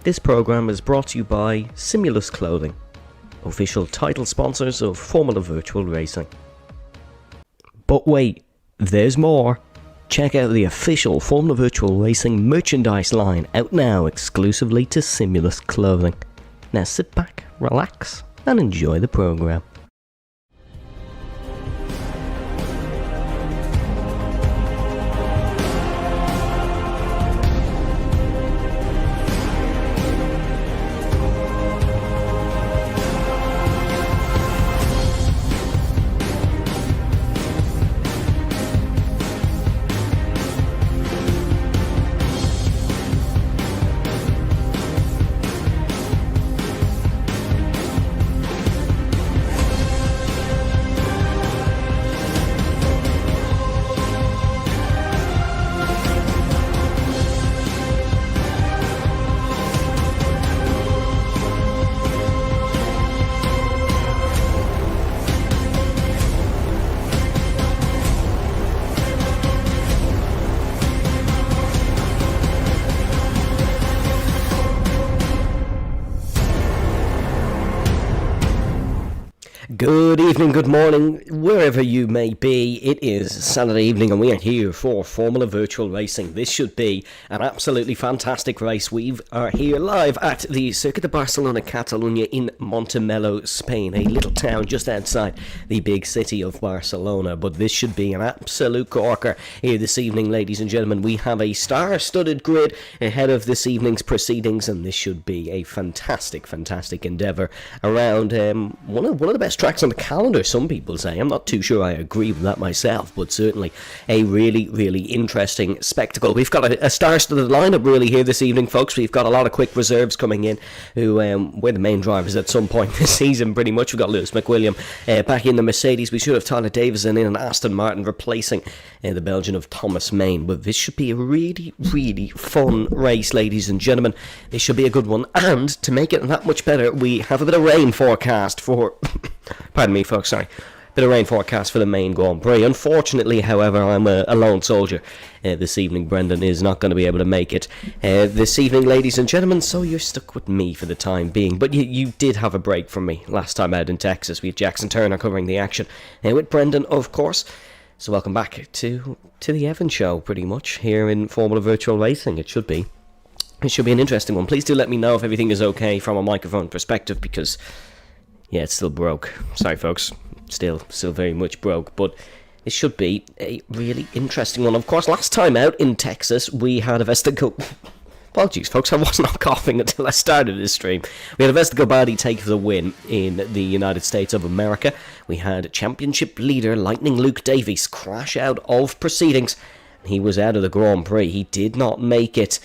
This program is brought to you by Simulus Clothing, official title sponsors of Formula Virtual Racing. But wait, there's more. Check out the official Formula Virtual Racing merchandise line out now exclusively to Simulus Clothing. Now sit back, relax, and enjoy the program. Good evening, good morning, wherever you may be. It is Saturday evening and we are here for Formula Virtual Racing. This should be an absolutely fantastic race. We are here live at the Circuit de Barcelona, Catalunya in Montemelo, Spain, a little town just outside the big city of Barcelona. But this should be an absolute corker here this evening, ladies and gentlemen. We have a star-studded grid ahead of this evening's proceedings, and this should be a fantastic endeavour around one of the best tracks on the calendar, some people say. I'm not too sure I agree with that myself, but certainly a really interesting spectacle. We've got a star-studded lineup really here this evening, folks. We've got a lot of quick reserves coming in who were the main drivers at some point this season, pretty much. We've got Lewis McWilliam back in the Mercedes. We should have Tyler Davison in an Aston Martin replacing the Belgian of Thomas Main. But this should be a really fun race, ladies and gentlemen. This should be a good one, and to make it that much better, we have a bit of rain forecast for pardon me, folks, sorry. Bit of rain forecast for the main Grand Prix. Unfortunately, however, I'm a lone soldier this evening. Brendan is not going to be able to make it this evening, ladies and gentlemen, so you're stuck with me for the time being. But you did have a break from me last time out in Texas. We had Jackson Turner covering the action with Brendan, of course. So welcome back to the Evan Show, pretty much, here in Formula Virtual Racing. It should be an interesting one. Please do let me know if everything is okay from a microphone perspective, because yeah, it's still broke. Sorry, folks. Still very much broke. But it should be a really interesting one. Of course, last time out in Texas, we had a Vestago... Apologies, folks. I was not coughing until I started this stream. We had a Vestago take the win in the United States of America. We had championship leader Lightning Luke Davies crash out of proceedings. He was out of the Grand Prix. He did not make it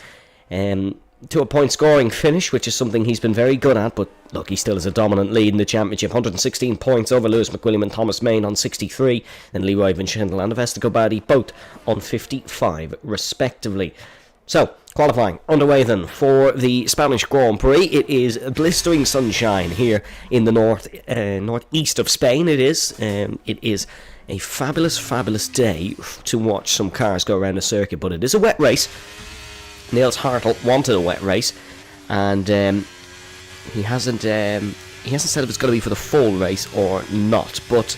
to a point-scoring finish, which is something he's been very good at, but look, he still has a dominant lead in the championship. 116 points over Lewis McWilliam and Thomas Main on 63, and Leroy Vinchendel and Vestago both on 55, respectively. So, qualifying underway then for the Spanish Grand Prix. It is blistering sunshine here in the northeast of Spain. It is a fabulous day to watch some cars go around the circuit, but it is a wet race. Niels Hartel wanted a wet race, and he hasn't said if it's going to be for the full race or not, but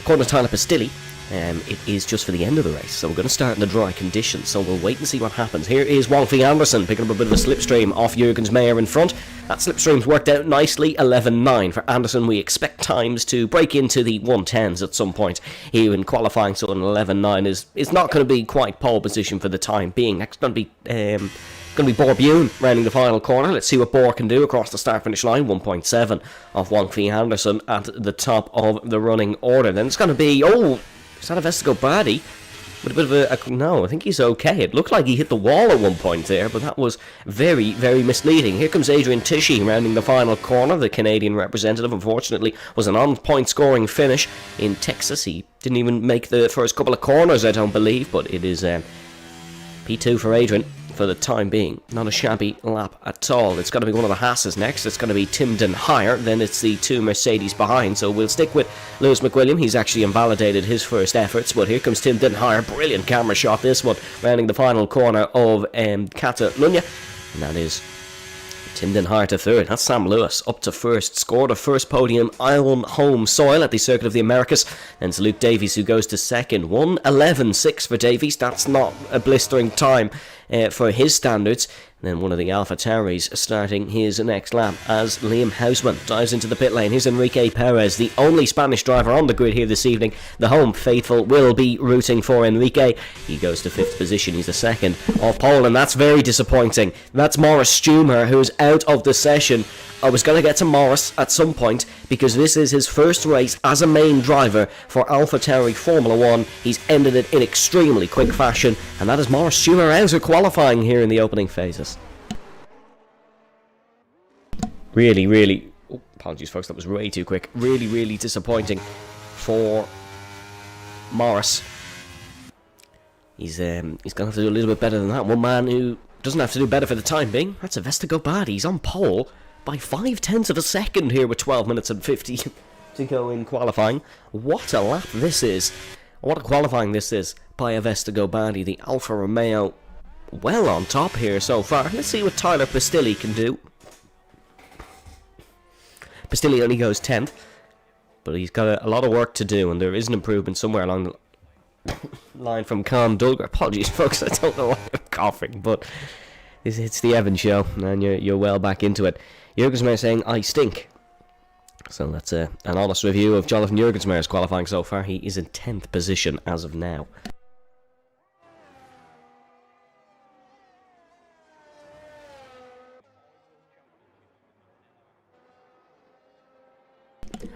according to Tyler Pastilli, it is just for the end of the race, so we're going to start in the dry conditions, so we'll wait and see what happens. Here is Wolfie Anderson picking up a bit of a slipstream off Jurgens Meyer in front. That slipstream's worked out nicely, 11.9 for Anderson. We expect times to break into the 110s at some point here in qualifying, so an 11.9 is not going to be quite pole position for the time being. Next going to be Boer Bune rounding the final corner. Let's see what Boer can do across the start-finish line. 1.7 of Wolfie Anderson at the top of the running order. Then it's going to be, is that a Vestago with a bit of no, I think he's okay. It looked like he hit the wall at one point there, but that was very misleading. Here comes Adrian Tishy rounding the final corner. The Canadian representative, unfortunately, was an on-point scoring finish in Texas. He didn't even make the first couple of corners, I don't believe, but it is P2 for Adrian for the time being. Not a shabby lap at all. It's going to be one of the Haas's next. It's going to be Tim Den Hyer. Then it's the two Mercedes behind. So we'll stick with Lewis McWilliam. He's actually invalidated his first efforts. But here comes Tim Den Hyer. Brilliant camera shot, this one, rounding the final corner of Catalunya. And that is Tim Den Hyer to third. That's Sam Lewis up to first. Scored a first podium on home soil at the Circuit of the Americas. And it's Luke Davies who goes to second. 1:11.6 for Davies. That's not a blistering time for his standards. And then one of the Alpha Tauris starting his next lap as Liam Hausmann dives into the pit lane. Here's Enrique Perez, the only Spanish driver on the grid here this evening. The home faithful will be rooting for Enrique. He goes to fifth position. He's the second off pole, and that's very disappointing. That's Morris Stumer, who's out of the session. I was going to get to Morris at some point because this is his first race as a main driver for AlphaTauri Formula 1. He's ended it in extremely quick fashion, and that is Morris Stumer out of qualifying here in the opening phases. Really, apologies folks, that was way too quick. Really disappointing for Morris. He's going to have to do a little bit better than that. One man who doesn't have to do better for the time being, that's Vestago. He's on pole by 0.5 of a second here with 12 minutes and 50 to go in qualifying. What a lap this is. What a qualifying this is by Vestago. The Alfa Romeo well on top here so far. Let's see what Tyler Pastilli can do. Pastilli only goes 10th. but he's got a lot of work to do, and there is an improvement somewhere along the line from Calm Dulger. Apologies, folks, I don't know why I'm coughing, but it's the Evan Show, and you're well back into it. Jurgensmeyer saying, I stink. So that's an honest review of Jonathan Jurgensmeyer's qualifying so far. He is in 10th position as of now.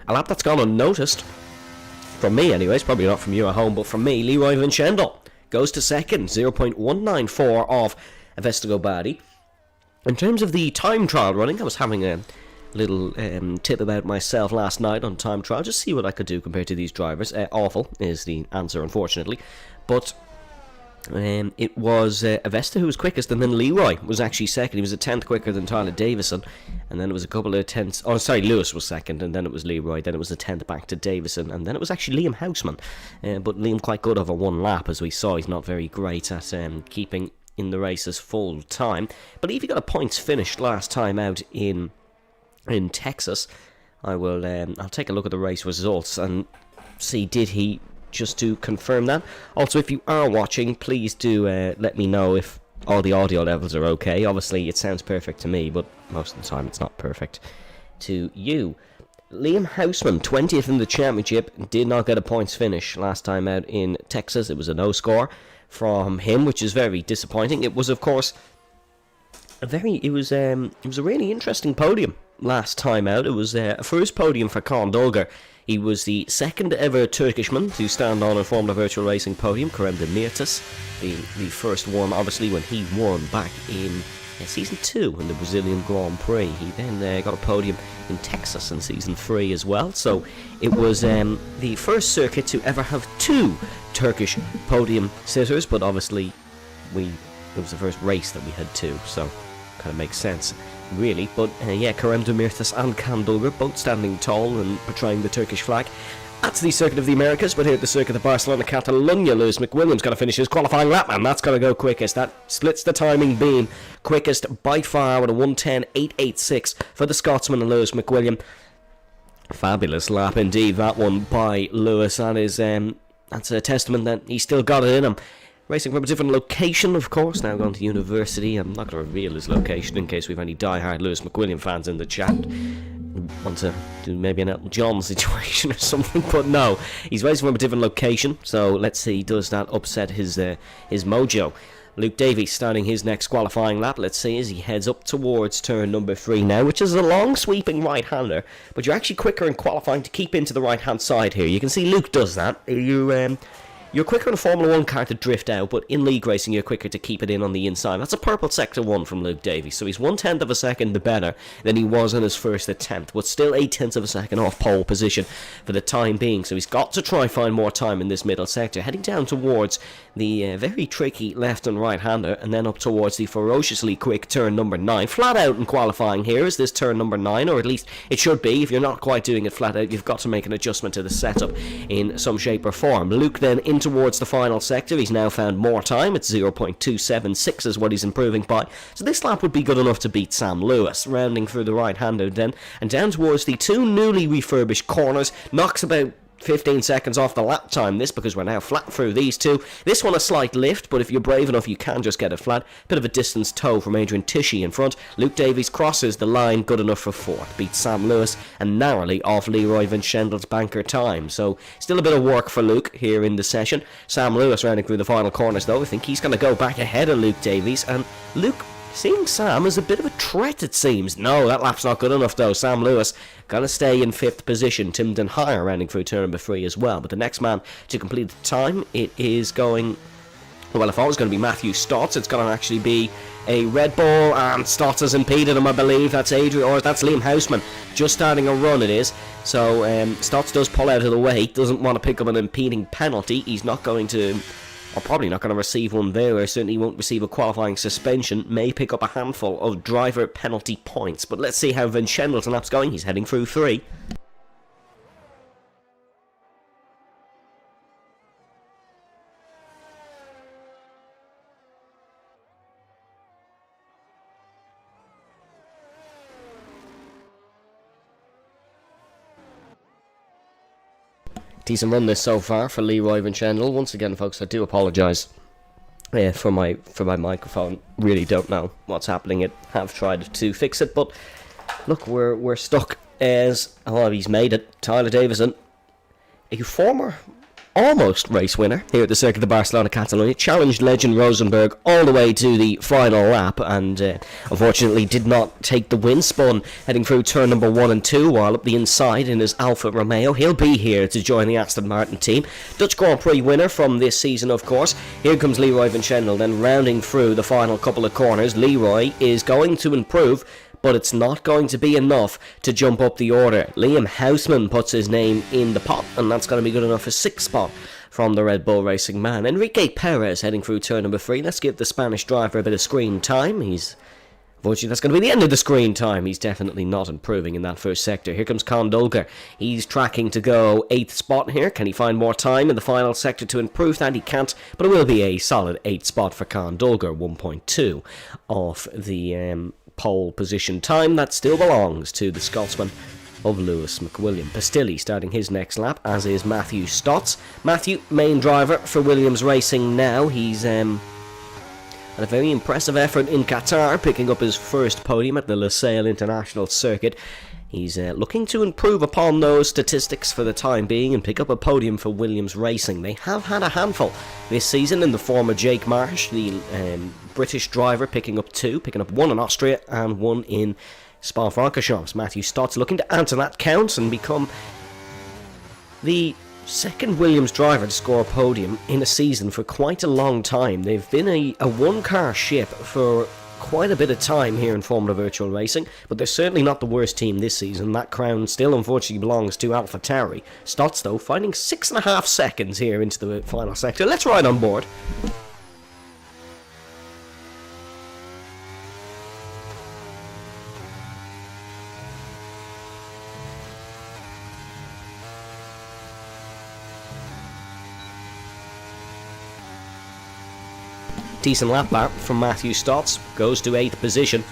A lap that's gone unnoticed. From me, anyways. Probably not from you at home, but from me, Leroy Van Schendel goes to second. 0.194 off Vestago Badi. In terms of the time trial running, I was having a little tip about myself last night on time trial. Just see what I could do compared to these drivers. Awful is the answer, unfortunately. But it was Avesta who was quickest, and then Leroy was actually second. He was a tenth quicker than Tyler Davison, and then it was a couple of tenths. Oh, sorry, Lewis was second, and then it was Leroy. Then it was a tenth back to Davison, and then it was actually Liam Houseman. But Liam quite good over one lap, as we saw. He's not very great at keeping in the races full time. I believe he got a points finished last time out in Texas. I'll take a look at the race results and see did he. Just to confirm that. Also, if you are watching, please do let me know if all the audio levels are okay. Obviously, it sounds perfect to me, but most of the time it's not perfect to you. Liam Houseman, 20th in the championship, did not get a points finish last time out in Texas. It was a no score from him, which is very disappointing. It was, of course, it was a really interesting podium last time out. It was a first podium for Kaan Dolger. He was the second ever Turkishman to stand on a Formula Virtual Racing podium. Kerem Demirtas, the first one, obviously, when he won back in Season 2 in the Brazilian Grand Prix. He then got a podium in Texas in Season 3 as well. So it was the first circuit to ever have two Turkish podium sitters, but obviously it was the first race that we had two, so kind of makes sense, really. But Kerem Demirtas and Kaan Dolger both standing tall and portraying the Turkish flag. That's the Circuit of the Americas, but here at the Circuit of Barcelona Catalunya, Lewis McWilliams going to finish his qualifying lap, and that's going to go quickest. That splits the timing beam quickest by far with a 1:10.886 for the Scotsman and Lewis McWilliam. Fabulous lap indeed, that one by Lewis. That's a testament that he still got it in him. Racing from a different location, of course, now going to university. I'm not going to reveal his location in case we have any die-hard Lewis McWilliam fans in the chat. Want to do maybe an Elton John situation or something, but no, he's racing from a different location, so let's see, does that upset his mojo. Luke Davies starting his next qualifying lap, let's see, as he heads up towards turn number 3 now, which is a long sweeping right-hander, but you're actually quicker in qualifying to keep into the right-hand side here. You can see Luke does that. You're quicker in a Formula 1 car to drift out, but in league racing you're quicker to keep it in on the inside. That's a purple sector 1 from Luke Davies, so he's 1/10 of a second the better than he was in his first attempt, but still 8/10 of a second off pole position for the time being, so he's got to try find more time in this middle sector, heading down towards the very tricky left and right hander, and then up towards the ferociously quick turn number 9. Flat out in qualifying here is this turn number 9, or at least it should be. If you're not quite doing it flat out, you've got to make an adjustment to the setup in some shape or form. Luke then in towards the final sector. He's now found more time. It's 0.276 is what he's improving by. So this lap would be good enough to beat Sam Lewis. Rounding through the right-hander then, and down towards the two newly refurbished corners. Knocks about 15 seconds off the lap time, this, because we're now flat through these two. This one a slight lift, but if you're brave enough you can just get it flat. Bit of a distance toe from Adrian Tishy in front. Luke Davies crosses the line, good enough for 4th. Beats Sam Lewis and narrowly off Leroy Van Schendel's banker time. So still a bit of work for Luke here in the session. Sam Lewis rounding through the final corners though. I think he's going to go back ahead of Luke Davies, and Luke seeing Sam as a bit of a threat, it seems. No, that lap's not good enough, though. Sam Lewis going to stay in 5th position. Tim Denhire rounding through turn number 3 as well. But the next man to complete the time, it is going... Well, if I was going to be Matthew Stotts, it's going to actually be a Red Bull, and Stotts has impeded him, I believe. That's that's Liam Houseman. Just starting a run, it is. So, Stotts does pull out of the way. Doesn't want to pick up an impeding penalty. He's not going to... or probably not going to receive one there, or certainly won't receive a qualifying suspension, may pick up a handful of driver penalty points. But let's see how Van Schendel's lap's going. He's heading through 3. Decent run this so far for Leroy Vinchendel. Once again, folks, I do apologise for my microphone. Really don't know what's happening. I have tried to fix it, but look, we're stuck. As he's made it. Tyler Davison, a former almost race winner here at the Circuit de Barcelona Catalonia, challenged legend Rosenberg all the way to the final lap, and unfortunately did not take the win. Spun heading through turn number 1 and 2 while up the inside in his Alfa Romeo. He'll be here to join the Aston Martin team. Dutch Grand Prix winner from this season, of course. Here comes Leroy Vinchendel, then rounding through the final couple of corners. Leroy is going to improve, but it's not going to be enough to jump up the order. Liam Houseman puts his name in the pot, and that's going to be good enough for 6th spot from the Red Bull Racing man. Enrique Perez heading through turn number 3. Let's give the Spanish driver a bit of screen time. Unfortunately, that's going to be the end of the screen time. He's definitely not improving in that first sector. Here comes Kondolger. He's tracking to go 8th spot here. Can he find more time in the final sector to improve that? He can't, but it will be a solid 8th spot for Kondolger. 1.2 off the pole position time. That still belongs to the Scotsman of Lewis McWilliam. Pastilli starting his next lap, as is Matthew Stotts. Matthew, main driver for Williams Racing now. He's had a very impressive effort in Qatar, picking up his first podium at the Losail International Circuit. He's looking to improve upon those statistics for the time being and pick up a podium for Williams Racing. They have had a handful this season in the form of Jake Marsh, the British driver, picking up 2, picking up 1 in Austria and 1 in Spa-Francorchamps. Matthew Stotts looking to add to that count and become the second Williams driver to score a podium in a season for quite a long time. They've been a one-car ship for quite a bit of time here in Formula Virtual Racing, but they're certainly not the worst team this season. That crown still unfortunately belongs to AlphaTauri. Stotts, though, finding 6.5 seconds here into the final sector. Let's ride on board. Decent lap back from Matthew Stotts, goes to 8th position,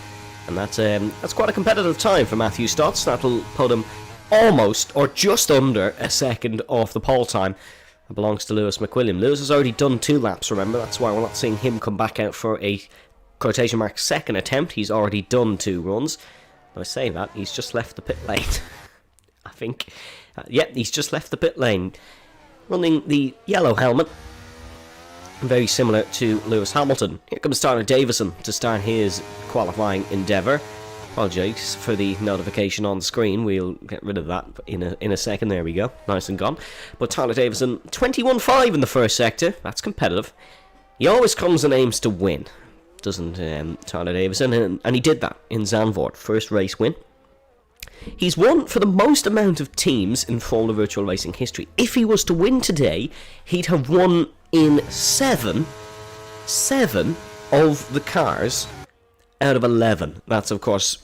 and that's quite a competitive time for Matthew Stotts. That'll put him almost or just under a second off the pole time. It belongs to Lewis McWilliam. Lewis has already done 2 laps, remember, that's why we're not seeing him come back out for a quotation mark second attempt. He's already done 2 runs. I say that, he's just left the pit lane. I think, he's just left the pit lane, running the yellow helmet. Very similar to Lewis Hamilton. Here comes Tyler Davison to start his qualifying endeavour. Apologise for the notification on screen. We'll get rid of that in a second. There we go. Nice and gone. But Tyler Davison, 21.5 in the first sector. That's competitive. He always comes and aims to win, doesn't Tyler Davison? And he did that in Zandvoort. First race win. He's won for the most amount of teams in Formula Virtual Racing history. If he was to win today, he'd have won in 7 of the cars out of 11. That's, of course,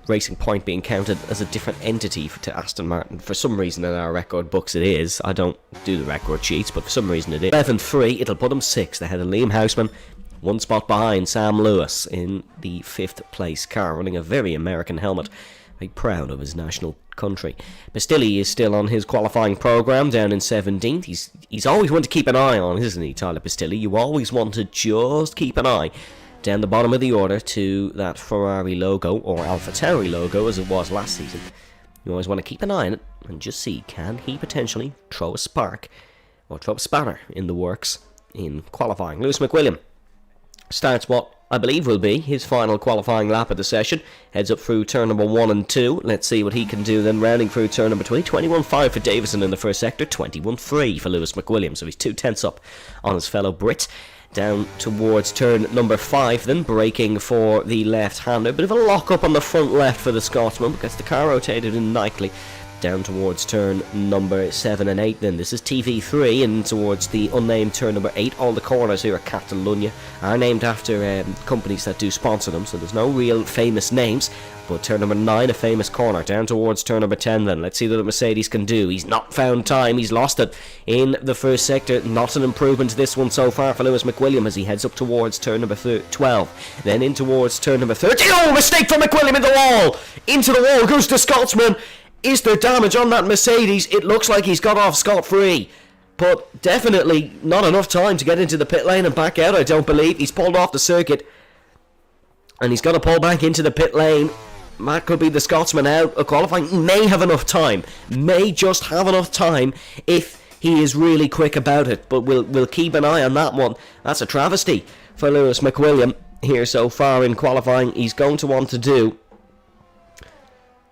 Racing Point being counted as a different entity to Aston Martin. For some reason in our record books it is. I don't do the record sheets, but for some reason it is. 11-3, it'll put him 6th ahead of Liam Houseman. 1 spot behind Sam Lewis in the 5th place car, running a very American helmet. Very proud of his national country. Pastilli is still on his qualifying programme down in 17th. He's always one to keep an eye on, isn't he, Tyler Pastilli? You always want to just keep an eye down the bottom of the order to that Ferrari logo, or AlphaTauri logo as it was last season. You always want to keep an eye on it and just see, can he potentially throw a spark or throw a spanner in the works in qualifying. Lewis McWilliam starts what I believe will be his final qualifying lap of the session. Heads up through turn number 1 and 2. Let's see what he can do then, rounding through turn number 3. 21.5 for Davison in the first sector. 21.3 for Lewis McWilliam. So he's 2/10 up on his fellow Brit. Down towards turn number 5 then, braking for the left-hander. Bit of a lock-up on the front left for the Scotsman because the car rotated in nicely. Down towards turn number 7 and 8 then. This is TV3, and towards the unnamed turn number 8. All the corners here at Catalunya are named after companies that do sponsor them, so there's no real famous names. But turn number 9, a famous corner. Down towards turn number 10 then. Let's see what Mercedes can do. He's not found time. He's lost it in the first sector. Not an improvement to this one so far for Lewis McWilliam as he heads up towards turn number 12. Then in towards turn number 13. Oh, mistake for McWilliam in the wall! Into the wall goes the Scotsman. Is there damage on that Mercedes? It looks like he's got off scot-free. But definitely not enough time to get into the pit lane and back out, I don't believe. He's pulled off the circuit. And he's got to pull back into the pit lane. That could be the Scotsman out of qualifying. He may have enough time. May just have enough time if he is really quick about it. But we'll keep an eye on that one. That's a travesty for Lewis McWilliam here so far in qualifying. He's going to want to do...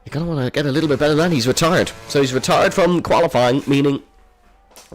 You're going to want to get a little bit better than that. He's retired. So he's retired from qualifying, meaning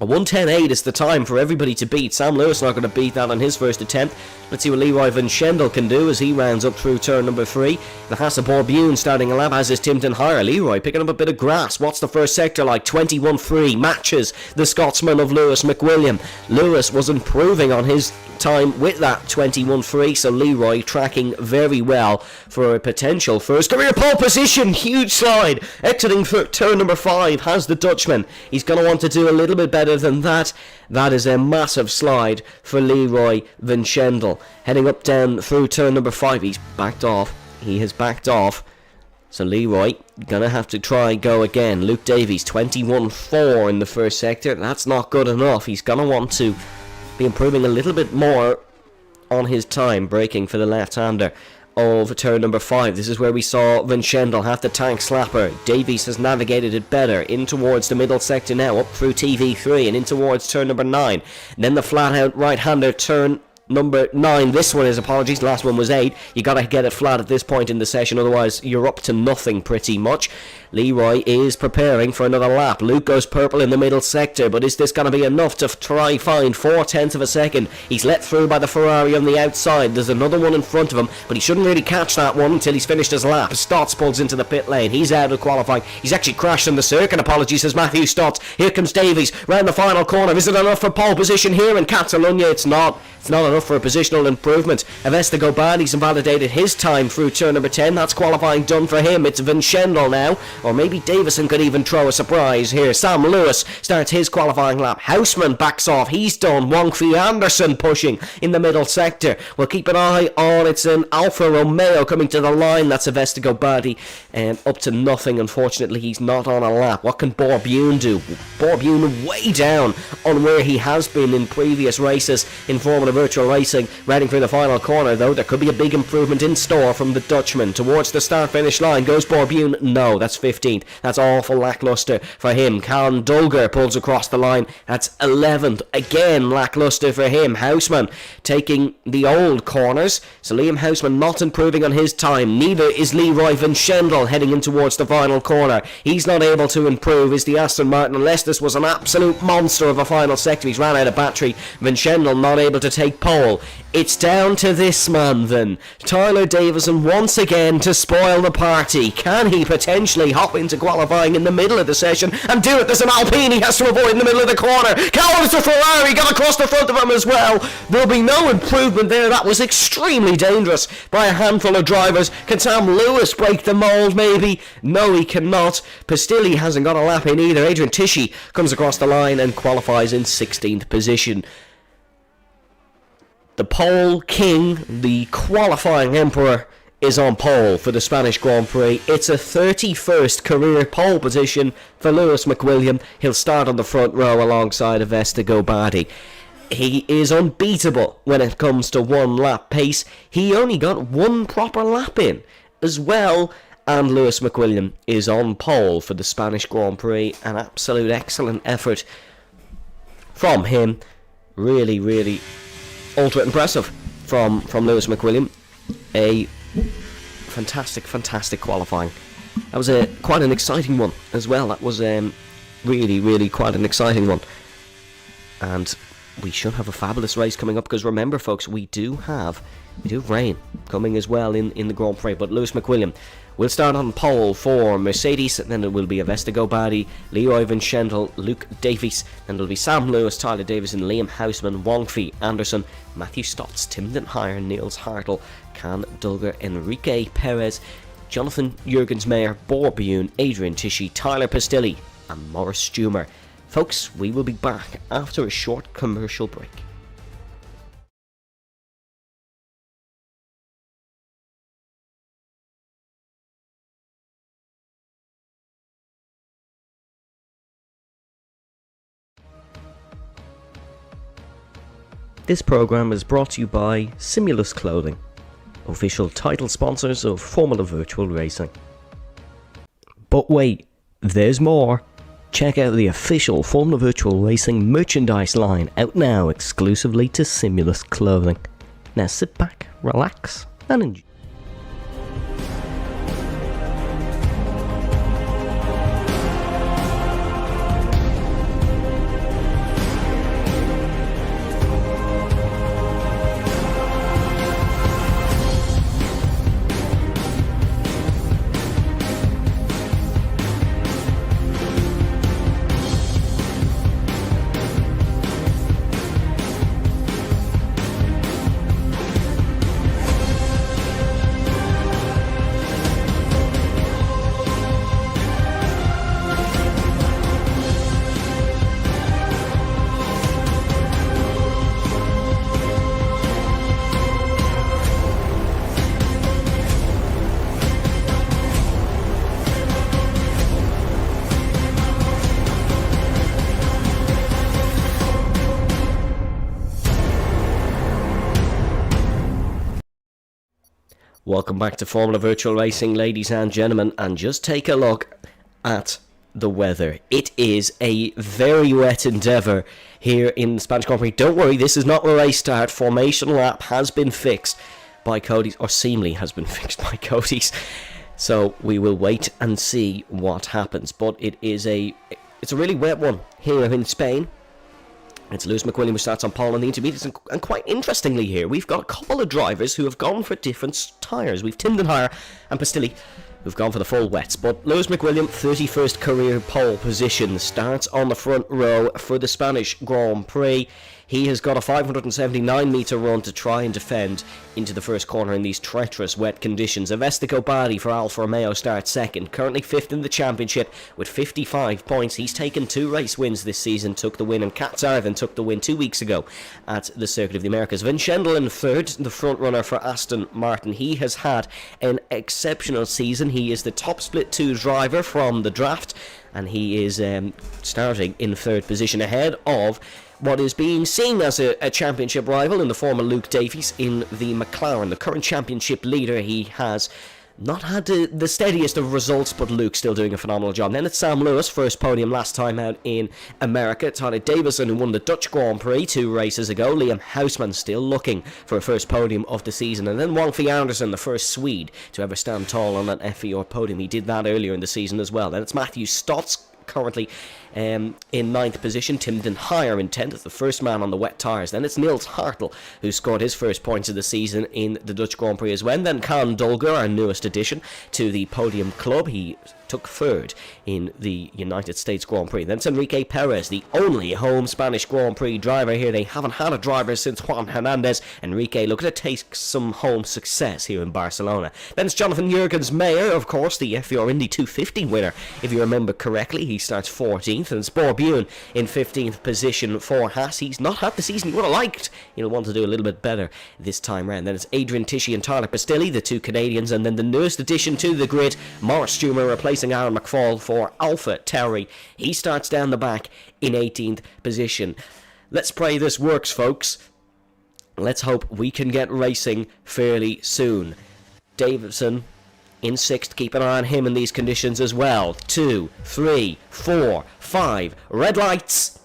a 1:10.8 is the time for everybody to beat. Sam Lewis not going to beat that on his first attempt. Let's see what Leroy Van Schendel can do as he rounds up through turn number 3. The Hasse Borbune starting a lap, as is Timden Hire. Leroy picking up a bit of grass. What's the first sector like? 21.3 matches the Scotsman of Lewis McWilliam. Lewis was improving on his time with that 21.3, so Leroy tracking very well for a potential first career pole position. Huge slide. Exiting for turn number 5 has the Dutchman. He's going to want to do a little bit better than that. That is a massive slide for Leroy Van Schendel. Heading up down through turn number 5. He's backed off. He has backed off. So Leroy gonna have to try go again. Luke Davies 21.4 in the first sector. That's not good enough. He's gonna want to be improving a little bit more on his time braking for the left-hander of turn number 5. This is where we saw Van Schendel have the tank slapper. Davies has navigated it better in towards the middle sector now, up through TV3 and in towards turn number 9. And then the flat-out right-hander turn number 9. This one is, apologies, last one was 8. You gotta get it flat at this point in the session, otherwise you're up to nothing pretty much. Leroy is preparing for another lap. Luke goes purple in the middle sector, but is this going to be enough to try find 4/10 of a second? He's let through by the Ferrari on the outside. There's another one in front of him, but he shouldn't really catch that one until he's finished his lap. Stotts pulls into the pit lane. He's out of qualifying. He's actually crashed on the circuit. Apologies, says Matthew Stotts. Here comes Davies round the final corner. Is it enough for pole position here in Catalunya? It's not. It's not enough for a positional improvement. Avesta Gobadi's invalidated his time through turn number 10. That's qualifying done for him. It's Van Schendel now. Or maybe Davison could even throw a surprise here. Sam Lewis starts his qualifying lap. Houseman backs off. He's done. Wongfi Anderson pushing in the middle sector. We'll keep an eye on. It's an Alfa Romeo coming to the line. That's Avesta Gobadi. And up to nothing. Unfortunately, he's not on a lap. What can Borbune do? Borbune way down on where he has been in previous races in Formula Virtual Racing. Riding through the final corner, though, there could be a big improvement in store from the Dutchman. Towards the start-finish line goes Borbune. No, that's 15th. That's awful lackluster for him. Callum Dulger pulls across the line. That's 11th. Again, lackluster for him. Houseman taking the old corners. So Liam Houseman not improving on his time. Neither is Leroy Van Schendel heading in towards the final corner. He's not able to improve, is the Aston Martin, unless this was an absolute monster of a final sector. He's ran out of battery. Van Schendel not able to take pole. It's down to this man then. Tyler Davison once again to spoil the party. Can he potentially hop into qualifying in the middle of the session and do it? There's an Alpine he has to avoid in the middle of the corner. Cowards to Ferrari, got across the front of him as well. There'll be no improvement there. That was extremely dangerous by a handful of drivers. Can Sam Lewis break the mould maybe? No, he cannot. Pastilli hasn't got a lap in either. Adrian Tisci comes across the line and qualifies in 16th position. The pole king, the qualifying emperor, is on pole for the Spanish Grand Prix. It's a 31st career pole position for Lewis McWilliam. He'll start on the front row alongside Avesta Gobadi. He is unbeatable when it comes to one lap pace. He only got one proper lap in as well. And Lewis McWilliam is on pole for the Spanish Grand Prix. An absolute excellent effort from him. Really, really ultra impressive from Lewis McWilliam. A fantastic qualifying. That was quite an exciting one as well. That was really quite an exciting one. And we should have a fabulous race coming up, because remember folks, we do have rain coming as well in the Grand Prix. But Lewis McWilliam will start on pole for Mercedes, and then it will be Avesta Gobadi, Leroy Van Schendel, Luke Davies, and it'll be Sam Lewis, Tyler Davison, Liam Houseman, Wongfi Anderson, Matthew Stotts, Timden Hire, Niels Hartl, Can Dulger, Enrique Perez, Jonathan Jurgens-Meyer, Borbune, Adrian Tisci, Tyler Pastilli, and Morris Stumer. Folks, we will be back after a short commercial break. This program is brought to you by Simulus Clothing, official title sponsors of Formula Virtual Racing. But wait, there's more. Check out the official Formula Virtual Racing merchandise line out now exclusively to Simulus Clothing. Now sit back, relax, and enjoy. Welcome back to Formula Virtual Racing, ladies and gentlemen, and just take a look at the weather. It is a very wet endeavour here in the Spanish Grand Prix. Don't worry, this is not the race start. Formation lap has been fixed by Cody's, or seemingly has been fixed by Cody's. So we will wait and see what happens. But it's a really wet one here in Spain. It's Lewis McWilliam who starts on pole in the intermediates, and quite interestingly here, we've got a couple of drivers who have gone for different tyres. We've Tindenhire and Pastilli who've gone for the full wets, but Lewis McWilliam, 31st career pole position, starts on the front row for the Spanish Grand Prix. He has got a 579 metre run to try and defend into the first corner in these treacherous wet conditions. Avestico Badi for Alfa Romeo starts second, currently 5th in the championship with 55 points. He's taken 2 race wins this season, took the win, and Qatar then took the win 2 weeks ago at the Circuit of the Americas. Vin Schendel in third, the front runner for Aston Martin. He has had an exceptional season. He is the top split 2 driver from the draft, and he is starting in third position ahead of what is being seen as a championship rival in the form of Luke Davies in the McLaren, the current championship leader. He has not had the steadiest of results, but Luke's still doing a phenomenal job. Then it's Sam Lewis, first podium last time out in America. Tyler Davison, who won the Dutch Grand Prix 2 races ago. Liam Houseman still looking for a first podium of the season. And then Wolfie Anderson, the first Swede to ever stand tall on an FVR podium. He did that earlier in the season as well. Then it's Matthew Stotts, currently in 9th position. Tim Denhire in 10th, the first man on the wet tyres. Then it's Nils Hartl, who scored his first points of the season in the Dutch Grand Prix as well. And then Kaan Dolger, our newest addition to the podium club. He took 3rd in the United States Grand Prix. Then it's Enrique Perez, the only home Spanish Grand Prix driver here. They haven't had a driver since Juan Hernandez. Enrique looking to take some home success here in Barcelona. Then it's Jonathan Jurgens-Meyer, of course, the FVR Indy 250 winner, if you remember correctly. He starts 14th, and it's Borbune in 15th position for Haas. He's not had the season he would have liked. He'll want to do a little bit better this time round. Then it's Adrian Tisci and Tyler Pastilli, the 2 Canadians, and then the newest addition to the grid, Morris Stumer, replacing Aaron McFall for Alpha Tauri. He starts down the back in 18th position. Let's pray this works, folks. Let's hope we can get racing fairly soon. Davison in 6th, keep an eye on him in these conditions as well. 2, 3, 4, 5, red lights.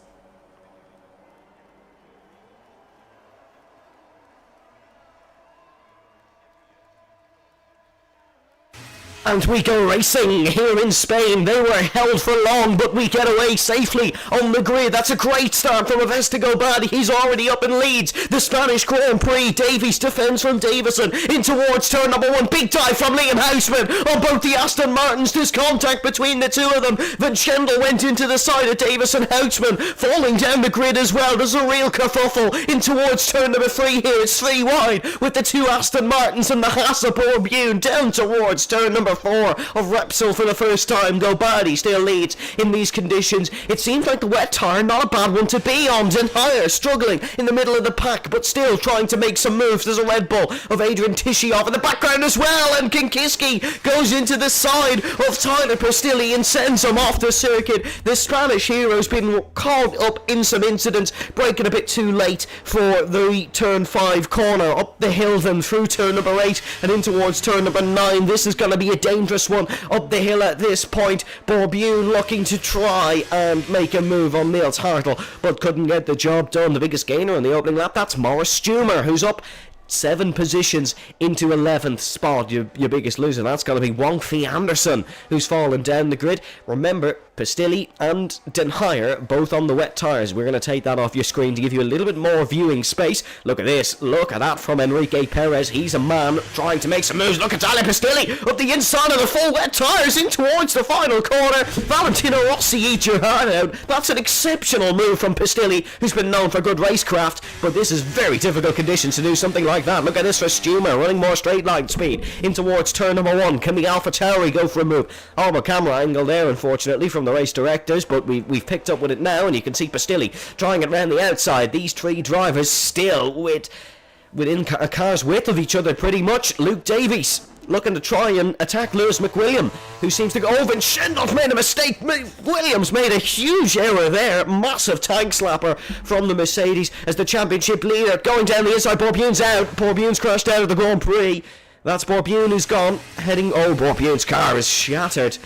And we go racing here in Spain. They were held for long, but we get away safely on the grid. That's a great start from Avestico Badi. He's already up in leads. The Spanish Grand Prix. Davies defends from Davison in towards turn number 1. Big dive from Liam Houseman on both the Aston Martins. There's contact between the two of them. Van Schendel went into the side of Davison. Houseman falling down the grid as well. There's a real kerfuffle in towards turn number 3 here. It's 3 wide with the 2 Aston Martins and the Haas of Borbune down towards turn number 4 of Repsol for the first time go bad. He still leads in these conditions. It seems like the wet tyre, not a bad one to be on. Den Hire struggling in the middle of the pack, but still trying to make some moves. There's a Red Bull of Adrian Tiscioff in the background as well, and Kinkiski goes into the side of Tyler Pastilli and sends him off the circuit. The Spanish hero's been caught up in some incidents, braking a bit too late for the turn 5 corner, up the hill then through turn number 8 and in towards turn number 9. This is going to be a dangerous one up the hill at this point. Borbune looking to try and make a move on Niels Hartl, but couldn't get the job done. The biggest gainer on the opening lap, that's Morris Stumer, who's up 7 positions into 11th spot. Your biggest loser, that's going to be Wong-Fei Anderson, who's fallen down the grid. Remember, Pastilli and Den Hire both on the wet tyres. We're going to take that off your screen to give you a little bit more viewing space. Look at this. Look at that from Enrique Perez. He's a man trying to make some moves. Look at Tyler Pastilli up the inside of the full wet tyres in towards the final corner. Valentino Rossi, eat your heart out. That's an exceptional move from Pastilli, who's been known for good racecraft, but this is very difficult conditions to do something like that. Look at this for Stumer, running more straight line speed in towards turn number 1. Can the Alpha Tauri go for a move? Horrible camera angle there, unfortunately, from the race directors, but we've picked up with it now, and you can see Pastilli trying it round the outside. These 3 drivers still within a car's width of each other pretty much. Luke Davies looking to try and attack Lewis McWilliam, who seems to go over, and Schendorf made a mistake. Williams made a huge error there. Massive tank slapper from the Mercedes as the championship leader going down the inside. Borbune's out. Borbune's crashed out of the Grand Prix. That's Borbune who's gone. Borbune's car is shattered.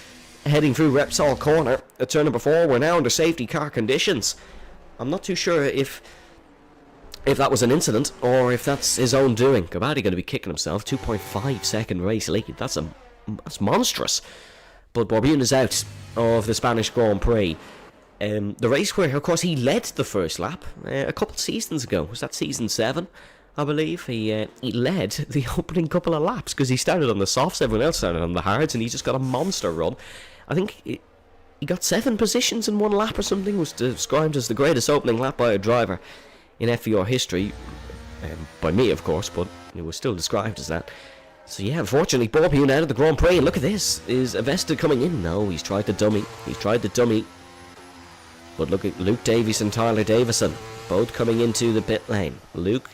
Heading through Repsol corner at turn number 4. We're now under safety car conditions. I'm not too sure if that was an incident or if that's his own doing. Gabadi going to be kicking himself. 2.5 second race lead. That's monstrous. But Borbune is out of the Spanish Grand Prix. The race where, of course, he led the first lap a couple of seasons ago. Was that season 7? I believe he led the opening couple of laps because he started on the softs, everyone else started on the hards, and he just got a monster run. I think he got 7 positions in 1 lap or something, was described as the greatest opening lap by a driver in FVR history, by me of course, but it was still described as that. So yeah, unfortunately Borbune out of the Grand Prix, and look at this, is Avesta coming in? No, he's tried the dummy, but look at Luke Davies and Tyler Davison, both coming into the pit lane. Luke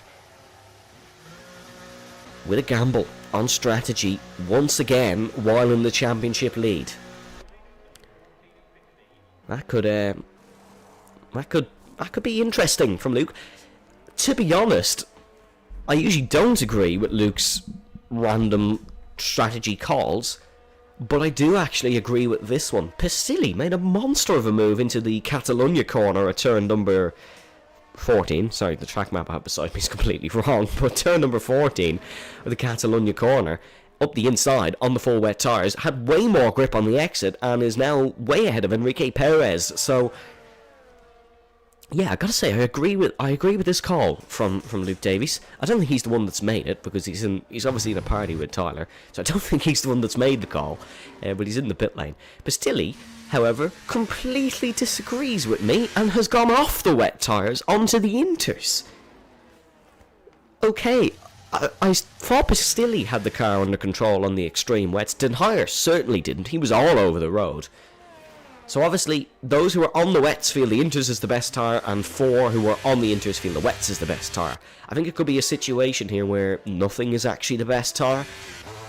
with a gamble on strategy once again while in the championship lead. That could be interesting from Luke. To be honest, I usually don't agree with Luke's random strategy calls, but I do actually agree with this one. Pastilli made a monster of a move into the Catalunya corner at turn number 14. Sorry, the track map I have beside me is completely wrong, but turn number 14 of the Catalunya corner, up the inside on the full wet tyres, had way more grip on the exit and is now way ahead of Enrique Perez. So yeah, I gotta say, I agree with this call from Luke Davies. I don't think he's the one that's made it, because he's obviously in a party with Tyler, so I don't think he's the one that's made the call, but he's in the pit lane. Pastilli, however, completely disagrees with me and has gone off the wet tyres onto the inters. Okay, I thought Pastilli had the car under control on the extreme wets. Den Hire certainly didn't. He was all over the road. So obviously, those who are on the wets feel the inters is the best tyre, and 4 who are on the inters feel the wets is the best tyre. I think it could be a situation here where nothing is actually the best tyre,